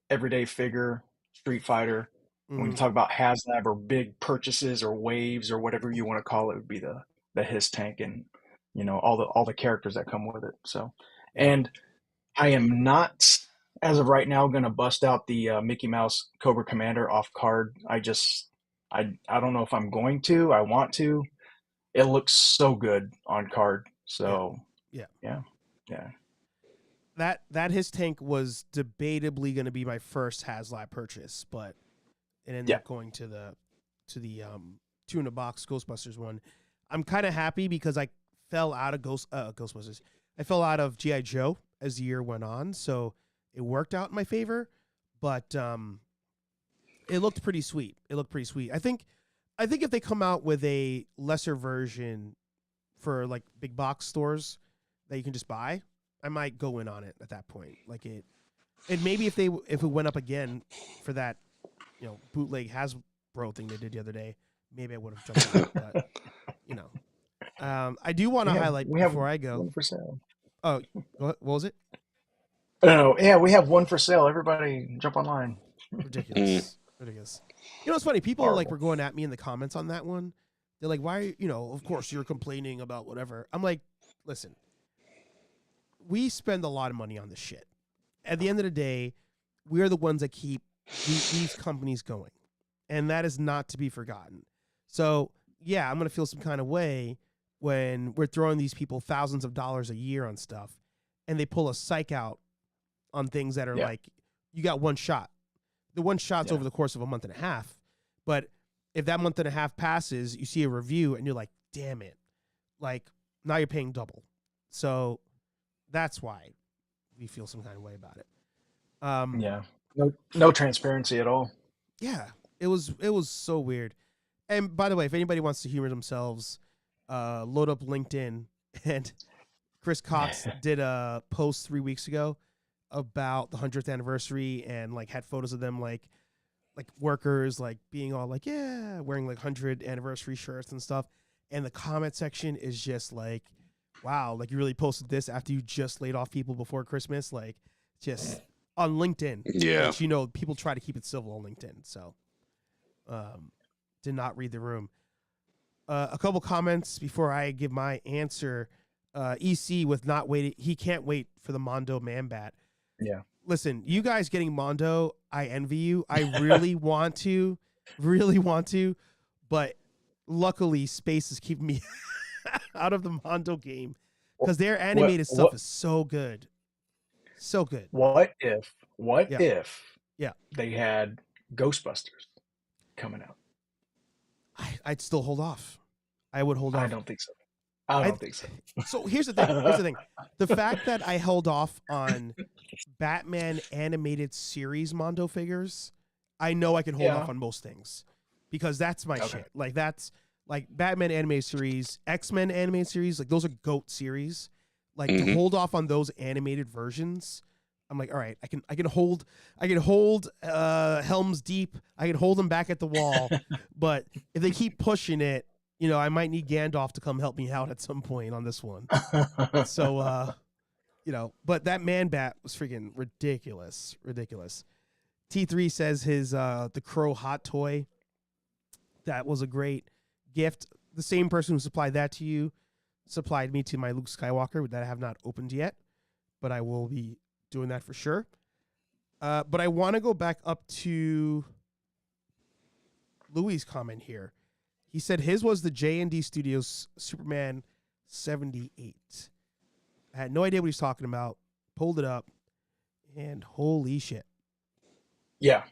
everyday figure, Street Fighter. When you mm-hmm. talk about HasLab or big purchases or waves or whatever you want to call it, would be the His Tank and all the characters that come with it. So, Yeah. and I am not, as of right now, going to bust out the Mickey Mouse Cobra Commander off card. I don't know if I'm going to. I want to. It looks so good on card. Yeah. So Yeah. yeah, yeah, That his tank was debatably going to be my first HasLab purchase, but it ended yeah, up going to the two in a box Ghostbusters one. I'm kind of happy because I fell out of Ghostbusters. I fell out of GI Joe as the year went on, so it worked out in my favor. But it looked pretty sweet. It looked pretty sweet. I think if they come out with a lesser version for like big box stores that you can just buy, I might go in on it at that point. Like it, and maybe if it went up again for that, bootleg Hasbro thing they did the other day, maybe I would have jumped on it. But you know, I do want to highlight we have before I go. one for sale. Oh, what was it? No, yeah, we have one for sale. Everybody jump online. Ridiculous. Ridiculous. It's funny. People like Horrible. were going at me in the comments on that one. They're like, why, of course you're complaining about whatever. I'm like, listen, we spend a lot of money on this shit. At the end of the day, we're the ones that keep these companies going. And that is not to be forgotten. So, yeah, I'm going to feel some kind of way when we're throwing these people thousands of dollars a year on stuff and they pull a psych out on things that are Yeah. like, you got one shot. The one shot's Yeah. over the course of a month and a half. But if that month and a half passes, you see a review and you're like, damn it. Like, now you're paying double. So that's why we feel some kind of way about it. Yeah. No transparency at all. Yeah, it was so weird. And by the way, if anybody wants to humor themselves, load up LinkedIn. And Chris Cox did a post 3 weeks ago about the 100th anniversary and like had photos of them like workers like being all like, yeah, wearing like 100 anniversary shirts and stuff. And the comment section is just like, wow, like you really posted this after you just laid off people before Christmas, like just on LinkedIn. Yeah. Which, people try to keep it civil on LinkedIn. So did not read the room. A couple comments before I give my answer. EC with not waiting. He can't wait for the Mondo Man Bat. Yeah. Listen, you guys getting Mondo, I envy you. I really want to, but luckily Space is keeping me out of the Mondo game because their animated stuff is so good. So good. What if Yeah. they had Ghostbusters coming out? I'd still hold off. I would hold off. I don't think so. I don't think so. So here's the thing. The fact that I held off on Batman animated series Mondo figures, I know I can hold off on most things. because that's my Okay. shit. Like that's like Batman anime series, X-Men anime series, like those are GOAT series. Like to hold off on those animated versions, I'm like, all right, I can hold Helm's Deep, I can hold them back at the wall, but if they keep pushing it, you know, I might need Gandalf to come help me out at some point on this one. So you know, but that Man Bat was freaking ridiculous. T3 says his the Crow hot toy, that was a great gift. The same person who supplied that to you supplied me to my Luke Skywalker that I have not opened yet, but I will be doing that for sure. But I want to go back up to Louis' comment here. He said his was the JND Studios Superman 78. I had no idea what he's talking about. Pulled it up, and holy shit. Yeah.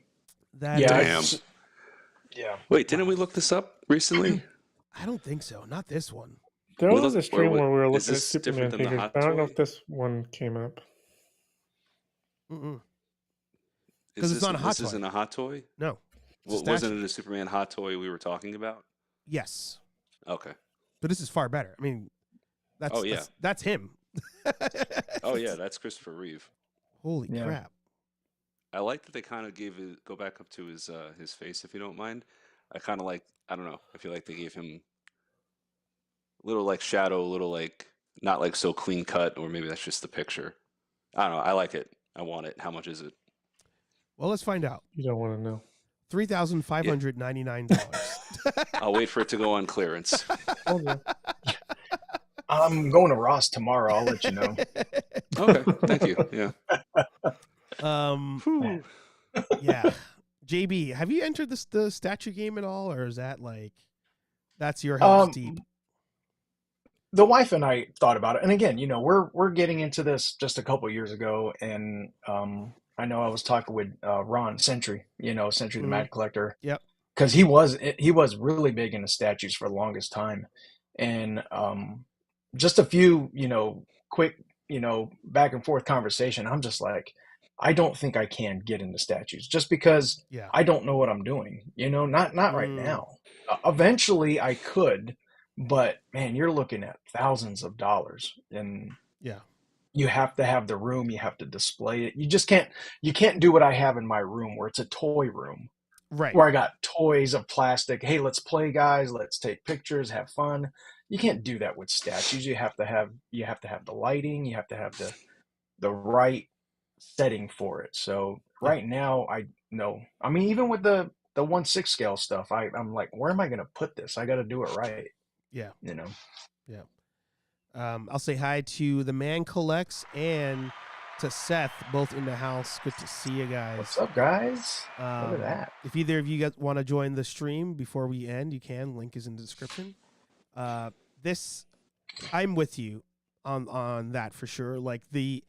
That Yeah. Damn. Yeah. Wait, didn't we look this up recently? I don't think so. Not this one. There We was look- a stream or where we were is looking at this different Superman than the figures, hot but I don't know toy? if this one came up. Mm-mm. Is 'Cause it's this- not a hot This isn't toy. a hot toy? No. It's a Wasn't statue. it a Superman hot toy we were talking about? Yes. Okay. But this is far better. I mean, Oh, yeah. that's him. Oh yeah, that's Christopher Reeve. Holy Yeah. crap. I like that they kind of gave it, go back up to his face, if you don't mind. I kind of like, I don't know, I feel like they gave him a little like shadow, a little like not like so clean cut, or maybe that's just the picture. I don't know. I like it. I want it. How much is it? Well, let's find out. You don't want to know. $3,599. I'll wait for it to go on clearance. Told you. I'm going to Ross tomorrow. I'll let you know. Okay, thank you. Yeah. Whew. Yeah. JB, have you entered the statue game at all, or is that like that's your Helm's Deep? The wife and I thought about it, and again, you know, we're getting into this just a couple years ago, and I know I was talking with Ron Sentry, Sentry the Mad Collector. Yep. Because he was really big into statues for the longest time, and just a few, quick, back and forth conversation. I'm just like, I don't think I can get into statues just because Yeah. I don't know what I'm doing. Not right now. Eventually, I could, but man, you're looking at thousands of dollars, and Yeah. you have to have the room. You have to display it. You can't do what I have in my room, where it's a toy room. Right. Where I got toys of plastic. Hey, let's play, guys. Let's take pictures, have fun. You can't do that with statues. You have to have the lighting. You have to have the right setting for it. So right now, I know. I mean, even with the 1/6 scale stuff, I'm like, where am I going to put this? I got to do it right. Yeah. Yeah. I'll say hi to the Man Collects and to Seth, both in the house. Good to see you guys. What's up, guys? Look at that. If either of you guys want to join the stream before we end, you can. Link is in the description. I'm with you on that for sure. Like I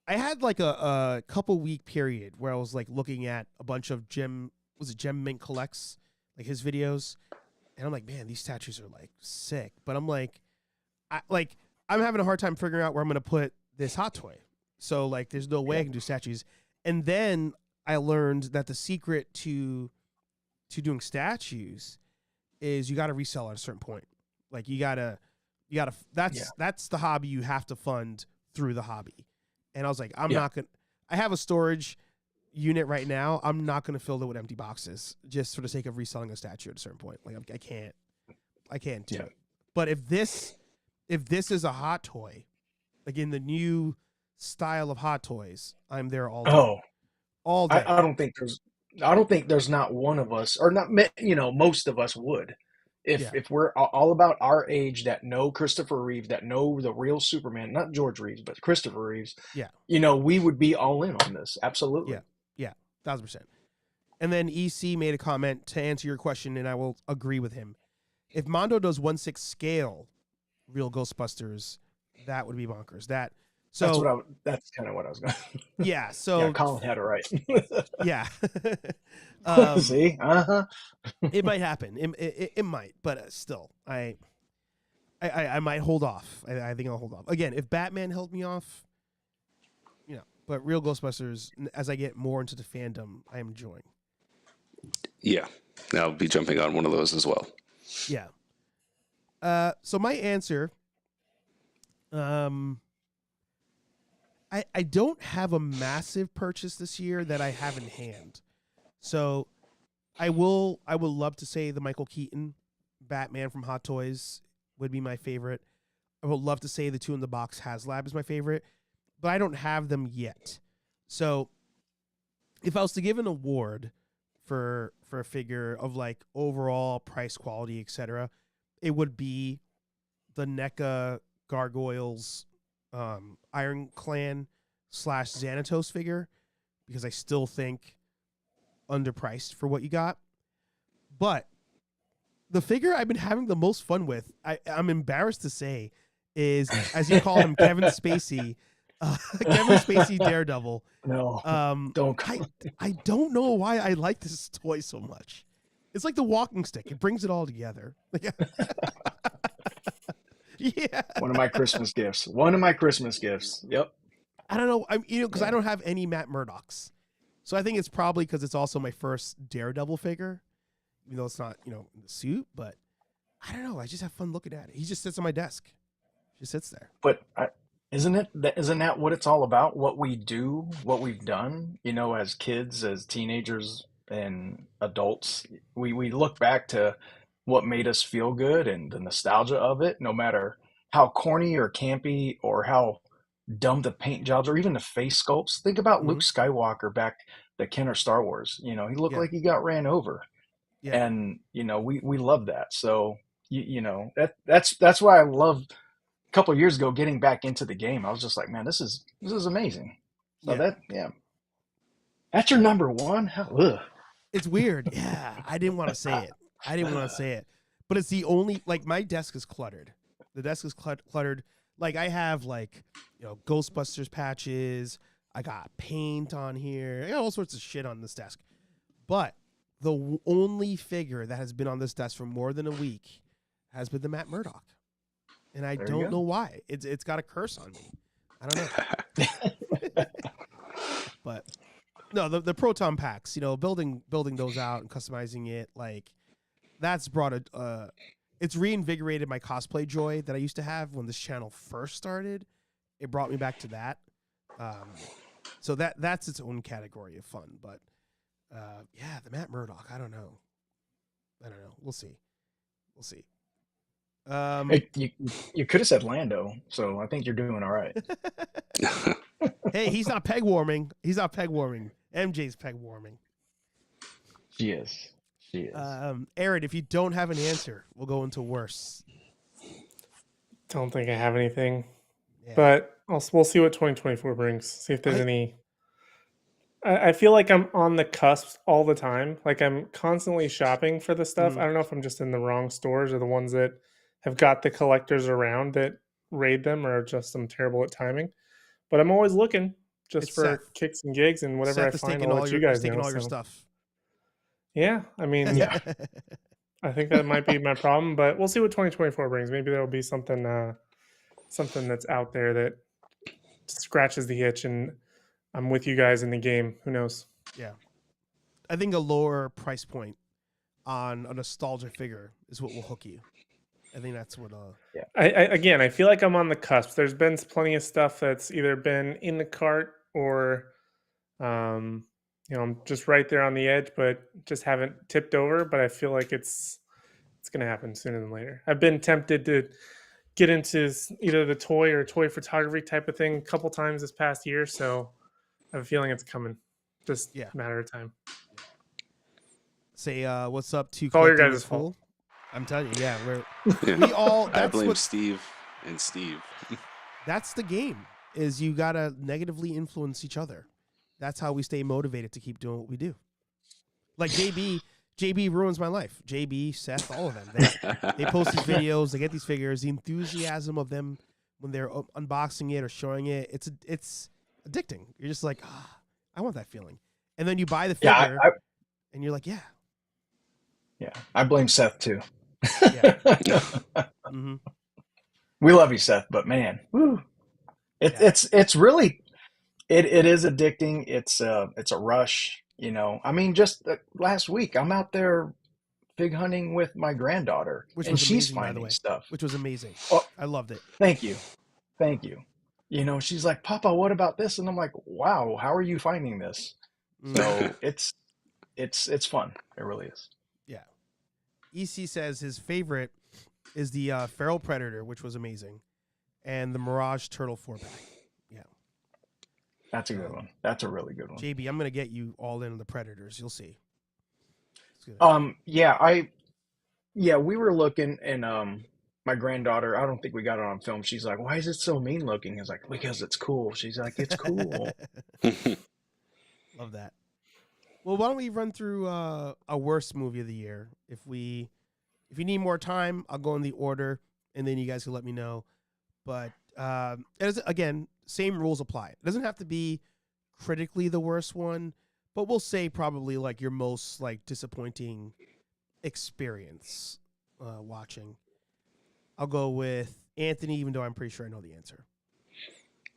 had like a couple week period where I was like looking at a bunch of Gem Mint Collects, like his videos, and I'm like, man, these statues are like sick. But I'm like, I'm having a hard time figuring out where I'm gonna put this hot toy. So like, there's no way I can do statues. And then I learned that the secret to doing statues is you got to resell at a certain point. Like you gotta. That's the hobby you have to fund through the hobby. And I was like, I'm not gonna. I have a storage unit right now. I'm not gonna fill it with empty boxes just for the sake of reselling a statue at a certain point. Like I can't do it. But if this is a hot toy, like in the new style of hot toys, I'm there all day. Oh, all day. I don't think there's not one of us, or not, most of us would. If we're all about our age that know Christopher Reeve, that know the real Superman, not George Reeves, but Christopher Reeves, we would be all in on this. Absolutely. Yeah, 1,000%. And then EC made a comment to answer your question, and I will agree with him. If Mondo does 1/6 scale real Ghostbusters, that would be bonkers. That's kind of what I was going. Yeah. So Colin had it right. Yeah. See, It might happen. It might, but still, I might hold off. I think I'll hold off. Again, if Batman held me off, but real Ghostbusters, as I get more into the fandom, I am enjoying. Yeah, I'll be jumping on one of those as well. Yeah. So my answer, I don't have a massive purchase this year that I have in hand. So I would love to say the Michael Keaton Batman from Hot Toys would be my favorite. I would love to say the 2-in-the-Box HasLab is my favorite, but I don't have them yet. So if I was to give an award for a figure of like overall price, quality, etc., it would be the NECA Gargoyles Iron Clan / Xanatos figure, because I still think underpriced for what you got. But the figure I've been having the most fun with, I'm embarrassed to say, is, as you call him, Kevin Spacey. Kevin Spacey Daredevil. No, don't. I don't know why I like this toy so much. It's like the walking stick. It brings it all together. Yeah. One of my Christmas gifts. Yep. I don't know. Because I don't have any Matt Murdock's. So I think it's probably because it's also my first Daredevil figure, even though it's not, in the suit. But I don't know. I just have fun looking at it. He just sits on my desk. Just sits there. But isn't that what it's all about? What we do, what we've done, as kids, as teenagers, and adults. We look back to what made us feel good and the nostalgia of it, no matter how corny or campy or how dumb the paint jobs or even the face sculpts. Think about Luke Skywalker back the Kenner Star Wars. He looked like he got ran over. Yeah. And we love that. So that's why I loved a couple of years ago getting back into the game. I was just like, man, this is amazing. So that's your number one. Ugh. It's weird. Yeah, I didn't want to say it. But it's the only, like, my desk is cluttered. The desk is cluttered. Like, I have, like, Ghostbusters patches. I got paint on here. I got all sorts of shit on this desk. But the only figure that has been on this desk for more than a week has been the Matt Murdock. And I don't know why. It's got a curse on me. I don't know. But no, the Proton packs, building those out and customizing it, like, that's brought it's reinvigorated my cosplay joy that I used to have when this channel first started. It brought me back to that. So that's its own category of fun. But the Matt Murdock, I don't know. We'll see. Hey, you could have said Lando, so I think you're doing all right. Hey, he's not peg warming. MJ's peg warming. She is. Aaron, if you don't have an answer, we'll go into worse. Don't think I have anything, Yeah. but we'll see what 2024 brings. See if there's any. I feel like I'm on the cusp all the time. Like, I'm constantly shopping for the stuff. I don't know if I'm just in the wrong stores or the ones that have got the collectors around that raid them, or just I'm terrible at timing. But I'm always looking just for Seth. kicks and gigs, and whatever Seth I is find, taking I'll all let your, you guys taking know. all your stuff. Yeah, I mean, I think that might be my problem, but we'll see what 2024 brings. Maybe there'll be something that's out there that scratches the itch, and I'm with you guys in the game. Who knows? Yeah. I think a lower price point on a nostalgia figure is what will hook you. I think that's what. I feel like I'm on the cusp. There's been plenty of stuff that's either been in the cart or, I'm just right there on the edge, but just haven't tipped over. But I feel like it's going to happen sooner than later. I've been tempted to get into either the toy or toy photography type of thing a couple times this past year, so I have a feeling it's coming. Just a matter of time. Say what's up to all your Collecting guys' is Cool. fault. I'm telling you, we all. I That's blame what, Steve and Steve. That's the game. Is you gotta negatively influence each other. That's how we stay motivated to keep doing what we do. Like JB ruins my life. JB, Seth, all of them. They post these videos. They get these figures. The enthusiasm of them when they're unboxing it or showing it. It's addicting. You're just like, I want that feeling. And then you buy the figure, and you're like, yeah. I blame Seth too. Yeah. Mm-hmm. We love you, Seth, but man, it's really it is addicting. It's a rush. You know, I mean, just last week, I'm out there pig hunting with my granddaughter, Which and was she's amazing, by the finding way. stuff. Which was amazing. Oh, I loved it. thank you. Thank you. You know, she's like, Papa, what about this? And I'm like, wow, how are you finding this? So it's fun. It really is. Yeah. EC says his favorite is the Feral Predator, which was amazing, and the Mirage Turtle 4-pack. Yeah. That's a good one. That's a really good one. JB, I'm going to get you all in on the Predators. You'll see. It's good. Yeah, we were looking, and my granddaughter, I don't think we got it on film. She's like, why is it so mean looking? It's like, because it's cool. She's like, it's cool. Love that. Well, why don't we run through a worst movie of the year? If you need more time, I'll go in the order, and then you guys can let me know. But again, same rules apply. It doesn't have to be critically the worst one, but we'll say probably like your most like disappointing experience watching. I'll go with Anthony, even though I'm pretty sure I know the answer.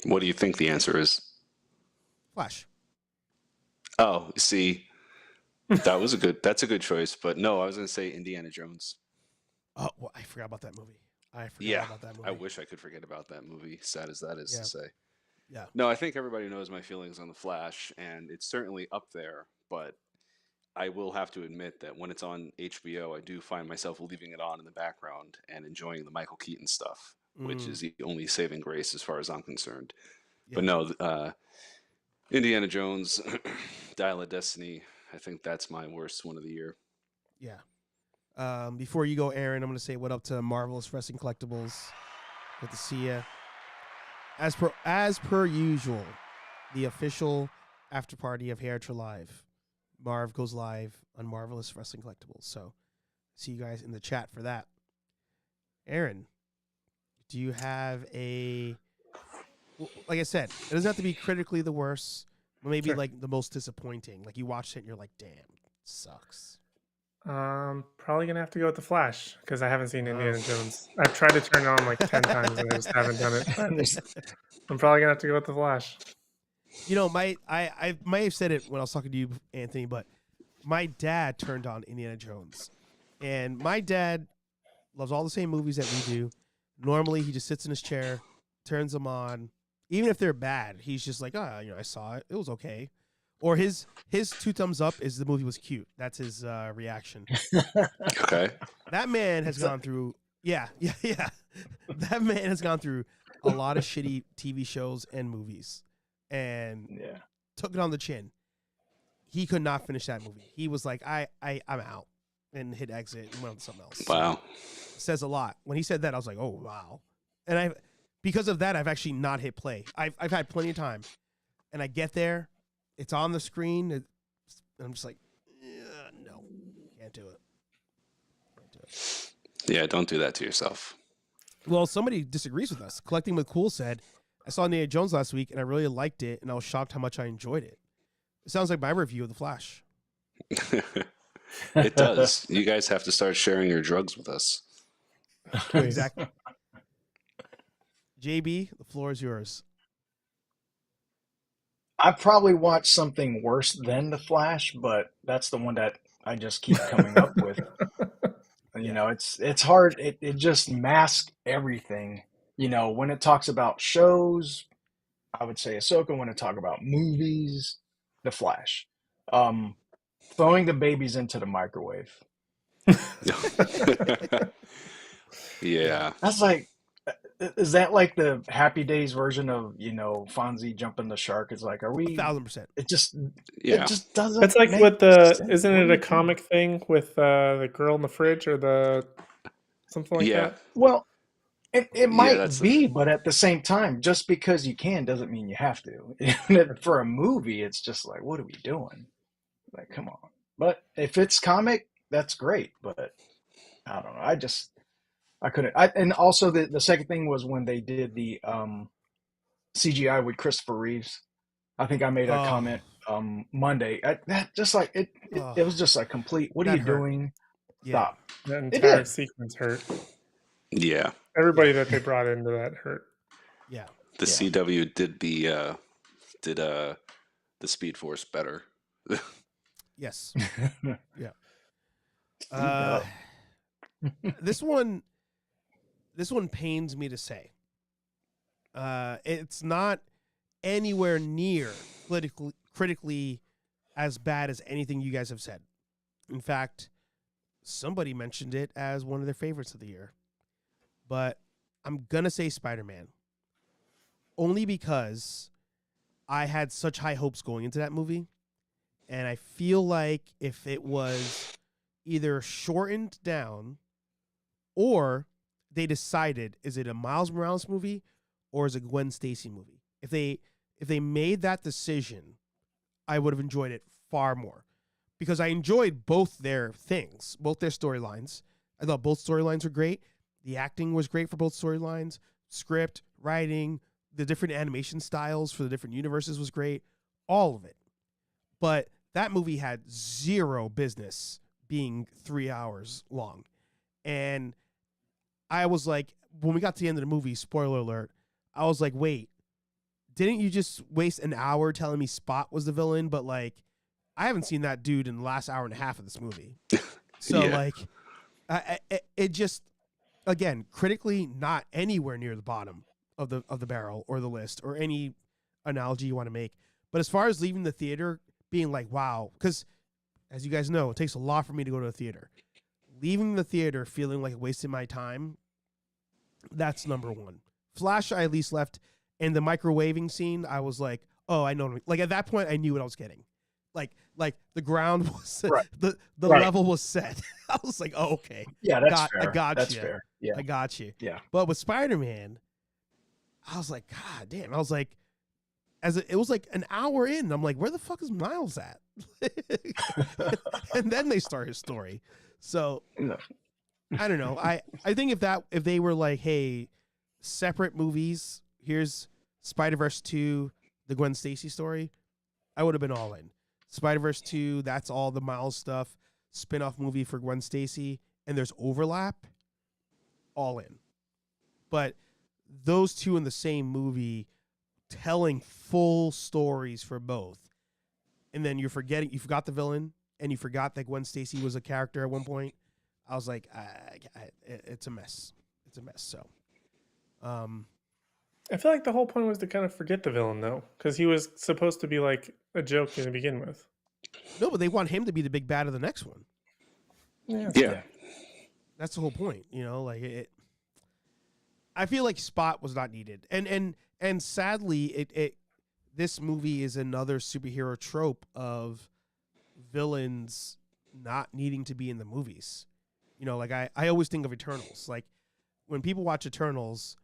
What do you think the answer is? Flash. Oh, see, that's a good choice, but no, I was going to say Indiana Jones. Oh, well, I forgot about that movie. About that movie. I wish I could forget about that movie, sad as that is to say. Yeah. No, I think everybody knows my feelings on The Flash, and it's certainly up there, but I will have to admit that when it's on HBO, I do find myself leaving it on in the background and enjoying the Michael Keaton stuff, which is the only saving grace as far as I'm concerned. Yeah. But no, Indiana Jones, Dial of Destiny, I think that's my worst one of the year. Yeah. Before you go, Aaron, I'm going to say what up to Marvelous Wrestling Collectibles. Good to see you. As per usual, the official after party of HeyArcher Live. Marv goes live on Marvelous Wrestling Collectibles. So see you guys in the chat for that. Aaron, do you have like I said, it doesn't have to be critically the worst, but maybe like the most disappointing. Like you watched it and you're like, damn, it sucks. Probably gonna have to go with The Flash because I haven't seen Indiana Jones. I've tried to turn it on like 10 times and I just haven't done it. I'm probably gonna have to go with The Flash. You know, I might have said it when I was talking to you, Anthony, but my dad turned on Indiana Jones, and my dad loves all the same movies that we do. Normally, he just sits in his chair, turns them on, even if they're bad. He's just like, I saw it, it was okay. Or his 2 thumbs up is the movie was cute. That's his reaction. Okay. That man has gone through, yeah. That man has gone through a lot of shitty TV shows and movies, and took it on the chin. He could not finish that movie. He was like, I'm out, and hit exit and went on to something else. Wow. Says a lot. When he said that, I was like, oh wow. And because of that, I've actually not hit play. I've had plenty of time, and I get there. It's on the screen, and I'm just like, no, can't do it. Yeah, don't do that to yourself. Well, somebody disagrees with us. Collecting with Cool said, I saw Indiana Jones last week, and I really liked it, and I was shocked how much I enjoyed it. It sounds like my review of The Flash. It does. You guys have to start sharing your drugs with us. Exactly. JB, the floor is yours. I probably watched something worse than The Flash, but that's the one that I just keep coming up with. You know, it's hard. It just masks everything. You know, when it talks about shows, I would say Ahsoka. When it talk about movies, The Flash. Throwing the babies into the microwave. Yeah. That's like, is that like the Happy Days version of, you know, Fonzie jumping the shark? It's like, are we 1,000%. It just doesn't. That's like make with sense. isn't it a comic thing with the girl in the fridge or the something like that? Well, it might that's be, but at the same time, just because you can doesn't mean you have to. For a movie, it's just like, what are we doing? Like, come on. But if it's comic, that's great. But I don't know. I couldn't. And also the second thing was when they did the CGI with Christopher Reeves. I think I made a comment Monday. That just like it was just like complete. What are you doing? Yeah. Stop. That entire sequence hurt. Yeah. Everybody that they brought into that hurt. Yeah. The CW did the Speed Force better. Yes. Yeah. This one pains me to say. It's not anywhere near critically as bad as anything you guys have said. In fact, somebody mentioned it as one of their favorites of the year. But I'm gonna say Spider-Man. Only because I had such high hopes going into that movie. And I feel like if it was either shortened down or they decided, is it a Miles Morales movie or is it a Gwen Stacy movie? If they made that decision, I would have enjoyed it far more. Because I enjoyed both their things, both their storylines. I thought both storylines were great. The acting was great for both storylines. Script, writing, the different animation styles for the different universes was great. All of it. But that movie had zero business being 3 hours long. And I was like, when we got to the end of the movie, spoiler alert, I was like, wait, didn't you just waste an hour telling me Spot was the villain? But like, I haven't seen that dude in the last hour and a half of this movie. So like, it just, again, critically not anywhere near the bottom of the barrel or the list or any analogy you want to make. But as far as leaving the theater being like, wow, because as you guys know, it takes a lot for me to go to a theater. Leaving the theater feeling like it wasted my time, that's number one. Flash, I at least left. And the microwaving scene, I was like, oh, I know. Like at that point, I knew what I was getting. Like the ground was Right. the Right. level was set. I was like, oh, okay. Yeah, that's fair. I got That's you. fair. Yeah. I got you. Yeah. But with Spider-Man, I was like, God damn. I was like, it was like an hour in. I'm like, where the fuck is Miles at? And then they start his story. So I don't know. I think if they were like, hey, separate movies, here's Spider-Verse 2, the Gwen Stacy story, I would have been all in. Spider-Verse 2, that's all the Miles stuff, spin-off movie for Gwen Stacy, and there's overlap, all in. But those two in the same movie telling full stories for both, and then you forgot the villain, and you forgot that Gwen Stacy was a character at one point. I was like, it's a mess. It's a mess. So, I feel like the whole point was to kind of forget the villain, though, because he was supposed to be like a joke to begin with. no, but they want him to be the big bad of the next one. Yeah. That's the whole point, like it. I feel like Spot was not needed, and sadly, this movie is another superhero trope of villains not needing to be in the movies. Like I always think of Eternals. Like when people watch Eternals,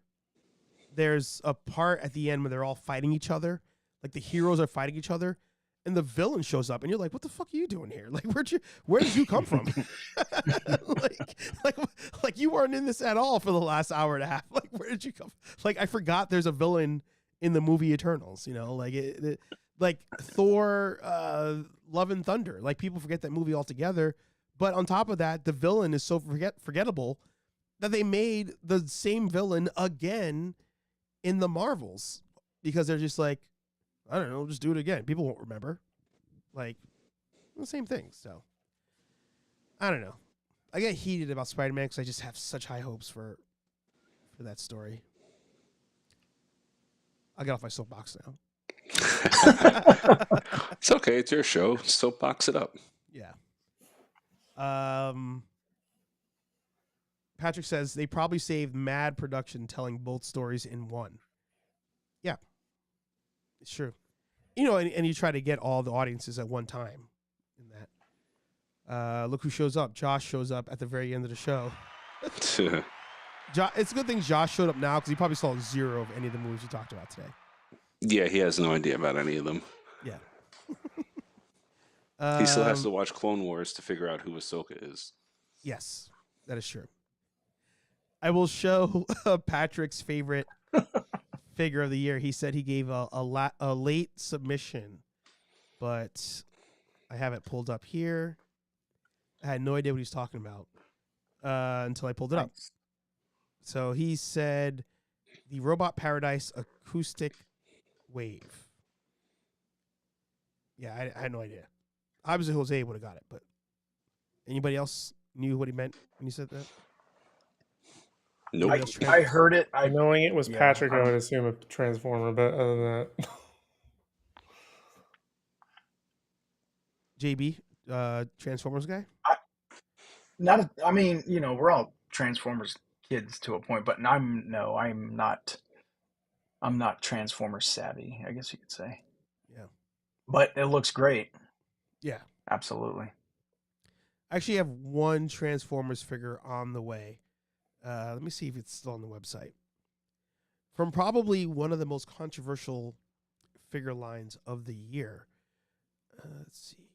there's a part at the end where they're all fighting each other, like the heroes are fighting each other, and the villain shows up, and you're like, "What the fuck are you doing here? Like, where did you come from? like you weren't in this at all for the last hour and a half. Like, where did you come? Like, I forgot there's a villain in the movie Eternals. Like like Thor, Love and Thunder. Like people forget that movie altogether. But on top of that, the villain is so forgettable that they made the same villain again in the Marvels because they're just like, I don't know, just do it again. People won't remember. Like, the same thing. So, I don't know. I get heated about Spider-Man because I just have such high hopes for that story. I'll get off my soapbox now. It's okay. It's your show. Soapbox it up. Yeah. Patrick says they probably saved mad production telling both stories in one. Yeah. It's true. And you try to get all the audiences at one time in that. Look who shows up. Josh shows up at the very end of the show. It's a good thing Josh showed up now because he probably saw zero of any of the movies we talked about today. Yeah, he has no idea about any of them. Yeah. He still has to watch Clone Wars to figure out who Ahsoka is. Yes, that is true. I will show Patrick's favorite figure of the year. He said he gave a late submission, but I have it pulled up here. I had no idea what he's talking about until I pulled it up. So he said the Robot Paradise acoustic wave. Yeah, I had no idea. Obviously, Jose would have got it, but anybody else knew what he meant when he said that? Nope. Anybody else I heard it. Knowing it was Yeah, Patrick, I would assume a Transformer, but other than that. JB, Transformers guy? I mean, we're all Transformers kids to a point, but I'm not. I'm not Transformers savvy, I guess you could say. Yeah. But it looks great. Yeah. Absolutely. I actually have one Transformers figure on the way. Let me see if it's still on the website. From probably one of the most controversial figure lines of the year. Let's see.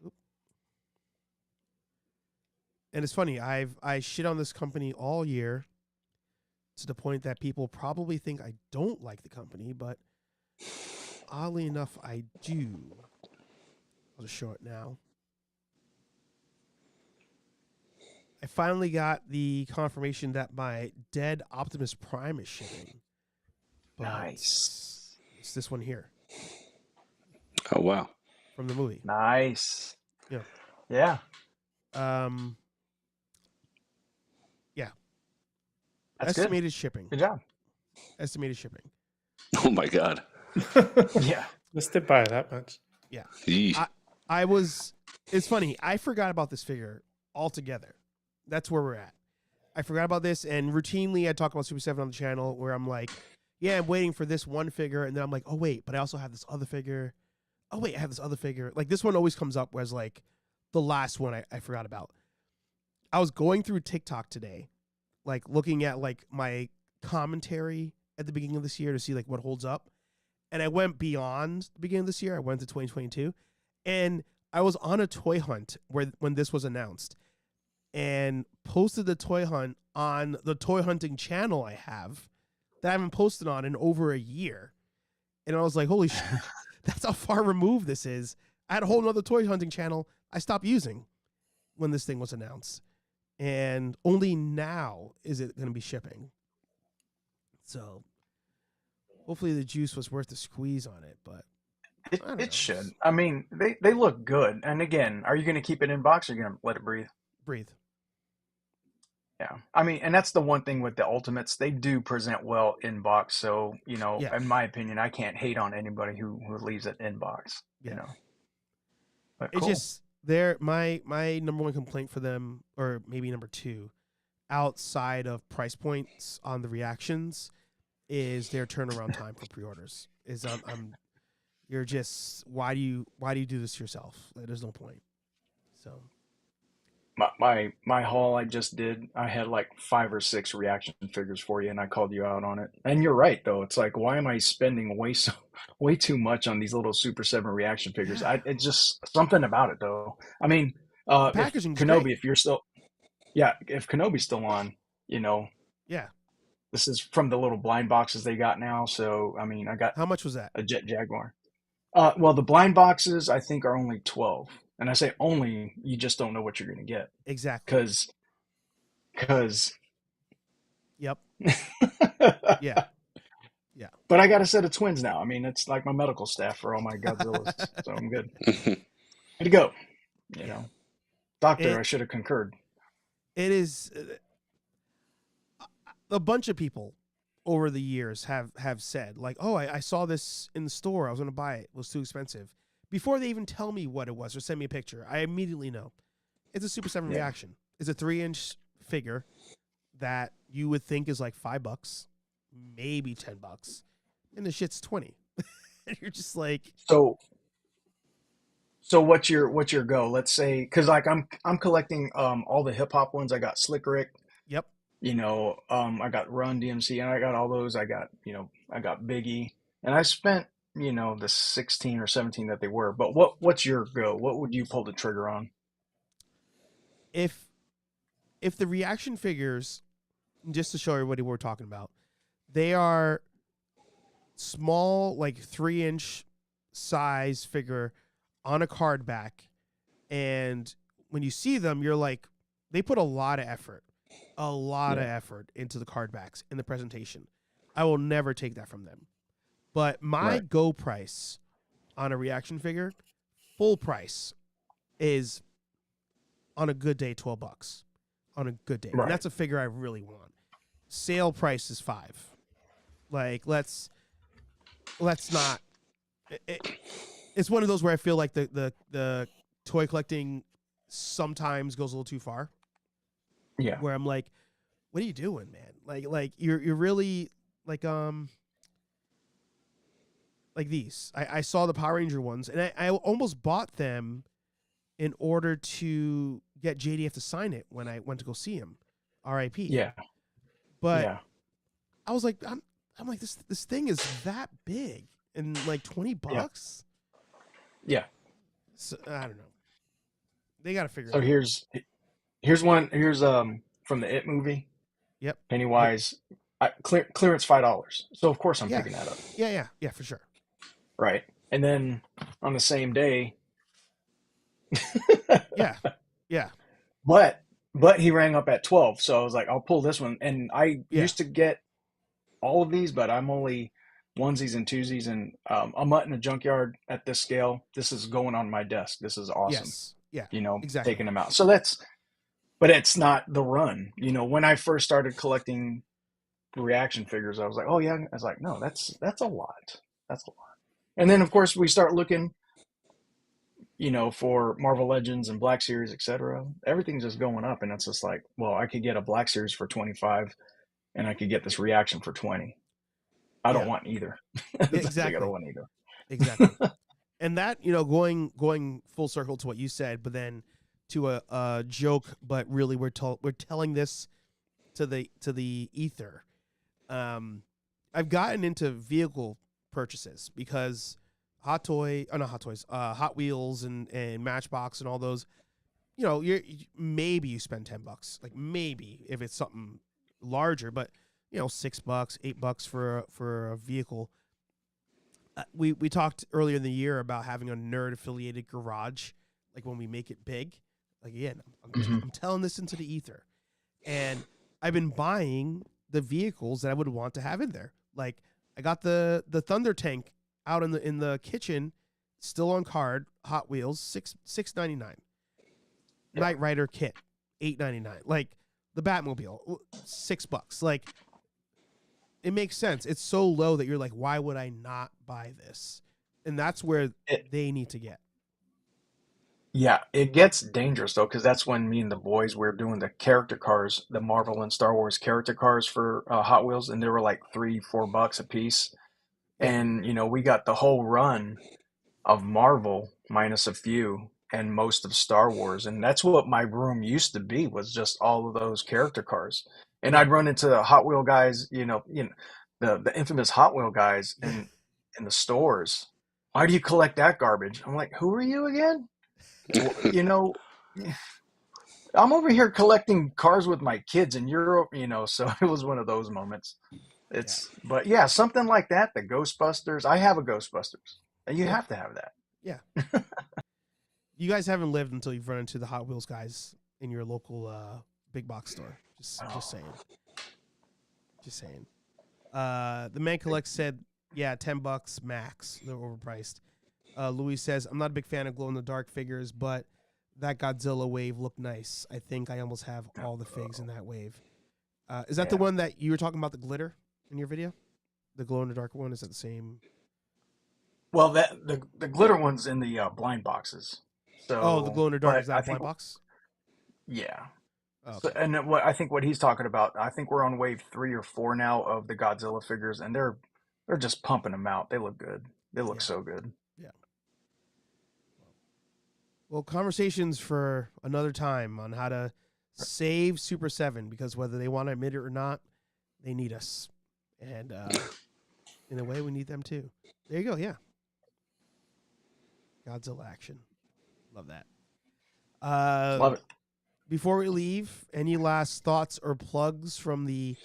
Oop. And it's funny, I shit on this company all year to the point that people probably think I don't like the company, but oddly enough, I do. I'll just show it now. I finally got the confirmation that my dead Optimus Prime is shipping. But Nice. It's this one here Oh wow. from the movie. Nice. Yeah. Yeah. Yeah. That's Estimated shipping. Good job. Estimated shipping. Oh my god. Yeah. Just did buy that much. Yeah. Yeesh. It's funny. I forgot about this figure altogether. That's where we're at. I forgot about this, and routinely I talk about Super 7 on the channel where I'm like, yeah, I'm waiting for this one figure, and then I'm like, oh, wait, but I also have this other figure. Oh, wait, I have this other figure. Like, this one always comes up as, like, the last one I forgot about. I was going through TikTok today, like, looking at, like, my commentary at the beginning of this year to see, like, what holds up. And I went beyond the beginning of this year. I went to 2022. And I was on a toy hunt when this was announced and posted the toy hunt on the toy hunting channel I have that I haven't posted on in over a year. And I was like, holy shit, that's how far removed this is. I had a whole nother toy hunting channel I stopped using when this thing was announced. And only now is it going to be shipping. So hopefully the juice was worth the squeeze on it, but I don't know. It should. I mean, they look good. And again, are you going to keep it in box or are you going to let it breathe? Breathe. Yeah. I mean, and that's the one thing with the Ultimates. They do present well in box. So, Yeah. in my opinion, I can't hate on anybody who leaves it in box, Yeah. But It's cool. just my number one complaint for them, or maybe number two, outside of price points on the reactions, is their turnaround time for pre-orders. Is you're just why do you do this yourself? There's no point. So My haul I just did, I had like 5 or 6 reaction figures for you, and I called you out on it. And you're right, though. It's like, why am I spending way too much on these little Super 7 reaction figures? It's just something about it, though. I mean, if packaging's Kenobi, great. if you're still, yeah, if Kenobi's still on, Yeah. this is from the little blind boxes they got now. So, I mean, I got How much was that? a Jet Jaguar. Well, the blind boxes I think are only 12, and I say only. You just don't know what you're going to get Exactly. because Yep. Yeah. Yeah. But I got a set of twins now. I mean, it's like my medical staff for all my Godzillas, so I'm good. Good to go. Doctor, I should have concurred. It is a bunch of people over the years have said, like, oh, I saw this in the store. I was going to buy it. It was too expensive. Before they even tell me what it was or send me a picture, I immediately know. It's a Super 7 reaction. It's a 3-inch figure that you would think is like $5, maybe $10, and the shit's 20. And you're just like, So what's your go? Let's say, because like I'm collecting all the hip hop ones. I got Slick Rick. yep. I got Run DMC, and I got all those. I got Biggie, and I spent the 16 or 17 that they were. But what's your go? What would you pull the trigger on? If the reaction figures, just to show everybody what we're talking about, they are small, like 3-inch size figure on a card back, and when you see them, you're like, they put a lot of effort into the card backs in the presentation. I will never take that from them. But my go price on a reaction figure, full price, is on a good day $12. On a good day, and Right. that's a figure I really want. Sale price is $5. Like let's not. It's one of those where I feel like the toy collecting sometimes goes a little too far. Yeah. Where I'm like, what are you doing, man? Like you're really like these. I saw the Power Ranger ones, and I almost bought them in order to get JDF to sign it when I went to go see him. R.I.P. Yeah. But Yeah. I was like, I'm like this thing is that big and like $20. Yeah. So, I don't know. They got to figure So it out. here's from the It movie. Yep. Pennywise, clearance $5. So of course I'm Yeah. picking that up. Yeah, for sure. Right. And then on the same day, Yeah. but he rang up at 12. So I was like, I'll pull this one. And I used to get all of these, but I'm only onesies and twosies, and I'm not in a junkyard at this scale. This is going on my desk. This is awesome. Yes. Yeah. Exactly. Taking them out. So but it's not the run. When I first started collecting reaction figures, I was like, oh yeah. I was like, no, that's a lot. That's a lot. And then of course we start looking, for Marvel Legends and Black Series, etc. Everything's just going up, and it's just like, well, I could get a Black Series for 25, and I could get this reaction for 20. I don't want either. Exactly. I don't want either. Exactly. And that, going full circle to what you said, but then to a joke, but really we're telling this to the ether. I've gotten into vehicle purchases because Hot Wheels and Matchbox and all those, maybe you spend $10, like maybe if it's something larger, but $6, $8 for a vehicle. We talked earlier in the year about having a nerd affiliated garage, like when we make it big. Like again, I'm telling this into the ether, and I've been buying the vehicles that I would want to have in there. Like I got the Thunder Tank out in the kitchen, still on card. Hot Wheels $6.99. Knight Rider kit $8.99. Like the Batmobile $6. Like it makes sense. It's so low that you're like, why would I not buy this? And that's where they need to get. Yeah, it gets dangerous though, because that's when me and the boys were doing the character cars, the Marvel and Star Wars character cars for Hot Wheels, and they were like $3-4 a piece. Yeah. And we got the whole run of Marvel minus a few, and most of Star Wars, and that's what my room used to be, was just all of those character cars. And I'd run into the Hot Wheel guys, the infamous Hot Wheel guys in the stores. Why do you collect that garbage? I'm like, who are you again? I'm over here collecting cars with my kids in Europe, so it was one of those moments. But yeah, something like that, the Ghostbusters. I have a Ghostbusters, and you have to have that. Yeah. You guys haven't lived until you've run into the Hot Wheels guys in your local big box store. Just saying. Just saying. The Man Collect said, yeah, $10 max. They're overpriced. Louis says, I'm not a big fan of glow-in-the-dark figures, but that Godzilla wave looked nice. I think I almost have all the figs in that wave. Is that the one that you were talking about, the glitter in your video? The glow-in-the-dark one? Is that the same? Well, the glitter one's in the blind boxes. So, the glow-in-the-dark is that blind box? Yeah. Okay. So, and I think what he's talking about, I think we're on wave 3 or 4 now of the Godzilla figures, and they're just pumping them out. They look good. They look so good. Yeah. Well, conversations for another time on how to save Super 7, because whether they want to admit it or not, they need us. And in a way, we need them too. There you go. Yeah. Godzilla action. Love that. Love it. Before we leave, any last thoughts or plugs from the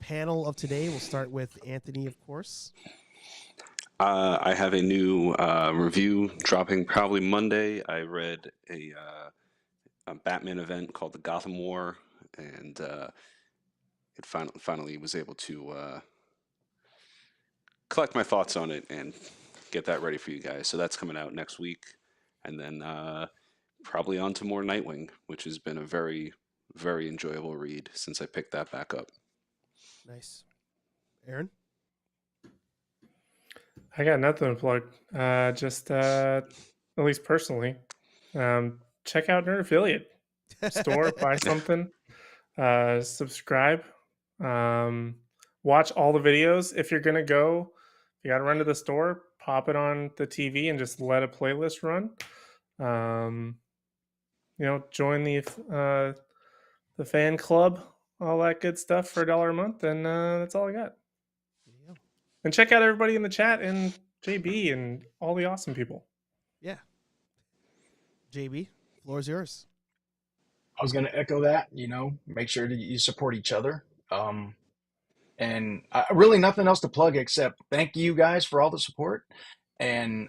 panel of today? We'll start with Anthony, of course. I have a new review dropping probably Monday. I read a Batman event called the Gotham War, and it finally was able to collect my thoughts on it and get that ready for you guys. So that's coming out next week. And then probably on to more Nightwing, which has been a very, very enjoyable read since I picked that back up. Nice. Aaron? I got nothing to plug. Just at least personally, check out Nerd Affiliate store, buy something, subscribe, watch all the videos. If you're gonna go, you gotta run to the store, pop it on the TV, and just let a playlist run. Join the fan club, all that good stuff for $1 a month, and that's all I got. Yeah. And check out everybody in the chat and JB and all the awesome people. Yeah. JB, floor is yours. I was going to echo that, make sure that you support each other. And really nothing else to plug except thank you guys for all the support. And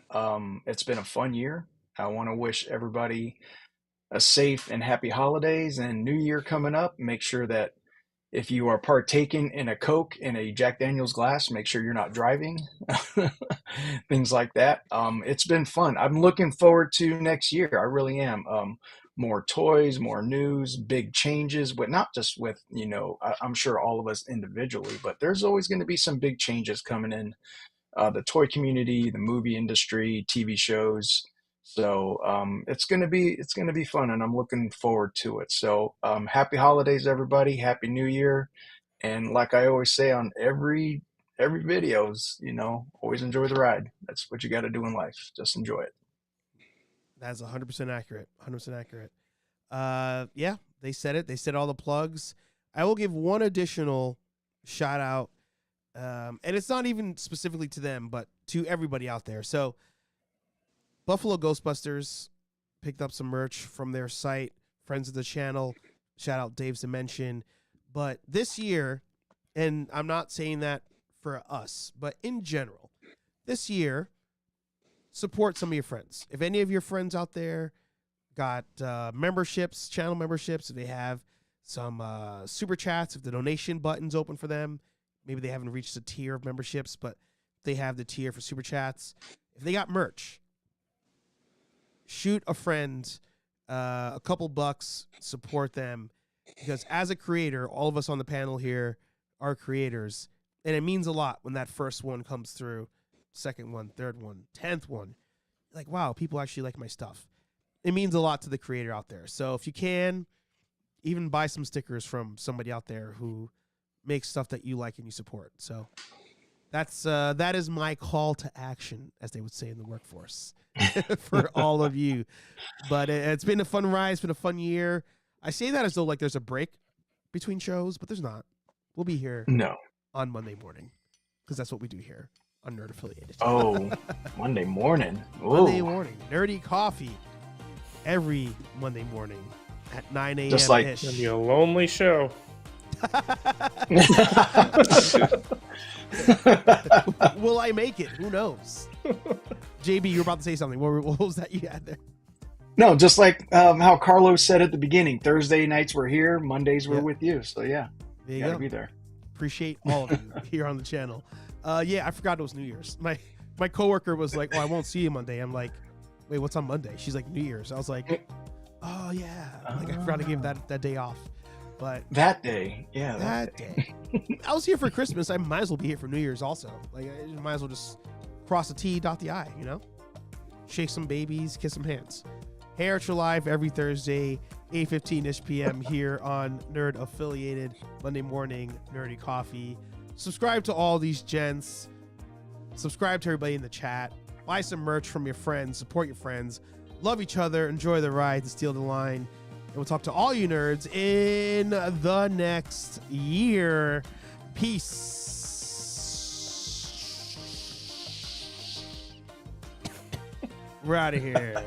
it's been a fun year. I want to wish everybody a safe and happy holidays and New Year coming up. Make sure that if you are partaking in a Coke in a Jack Daniel's glass, make sure you're not driving. Things like that. It's been fun. I'm looking forward to next year. I really am. More toys, more news, big changes, but not just with, I'm sure all of us individually, but there's always going to be some big changes coming in the toy community, the movie industry, TV shows. So it's gonna be fun, and I'm looking forward to it. So happy holidays, everybody! Happy New Year! And like I always say on every videos, always enjoy the ride. That's what you got to do in life. Just enjoy it. That's 100% accurate. 100% accurate. Yeah, they said it. They said all the plugs. I will give one additional shout out, and it's not even specifically to them, but to everybody out there. So Buffalo Ghostbusters picked up some merch from their site, friends of the channel. Shout out Dave's Dimension. But this year, and I'm not saying that for us, but in general, this year, support some of your friends. If any of your friends out there got memberships, channel memberships, if they have some super chats, if the donation button's open for them, maybe they haven't reached a tier of memberships, but they have the tier for super chats. If they got merch, shoot a friend a couple bucks, support them, because as a creator, all of us on the panel here are creators, and it means a lot when that first one comes through, second one, third one, 10th one. Like, wow, people actually like my stuff. It means a lot to the creator out there. So if you can, even buy some stickers from somebody out there who makes stuff that you like and you support. So that is my call to action, as they would say in the workforce, for all of you. But it's been a fun ride. It's been a fun year. I say that as though like there's a break between shows, but there's not. We'll be here on Monday morning, because that's what we do here on Nerd Affiliated. Oh, Monday morning. Ooh. Monday morning. Nerdy coffee every Monday morning at 9 a.m. Just like It's gonna be a lonely show. Will I make it? Who knows? JB, you were about to say something. What was that you had there? No, just like how Carlos said at the beginning, Thursday nights we're here, Mondays we're with you. So yeah, There you you gotta go. be there. Appreciate all of you here on the channel. Yeah, I forgot it was New Year's. My coworker was like, "Oh, I won't see you Monday." I'm like, "Wait, what's on Monday?" She's like, "New Year's." I was like, "Oh yeah," like I forgot to give that day off. But That day, yeah, that day, I was here for Christmas. I might as well be here for New Year's also. Like I might as well just cross the T, dot the I. Shake some babies, kiss some hands. HeyArcher Live every Thursday, 8:15ish p.m. here on Nerd Affiliated Monday morning Nerdy Coffee. Subscribe to all these gents. Subscribe to everybody in the chat. Buy some merch from your friends. Support your friends. Love each other. Enjoy the ride to steal the line. And we'll talk to all you nerds in the next year. Peace. We're out of here.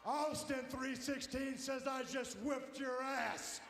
Austin 316 says I just whipped your ass.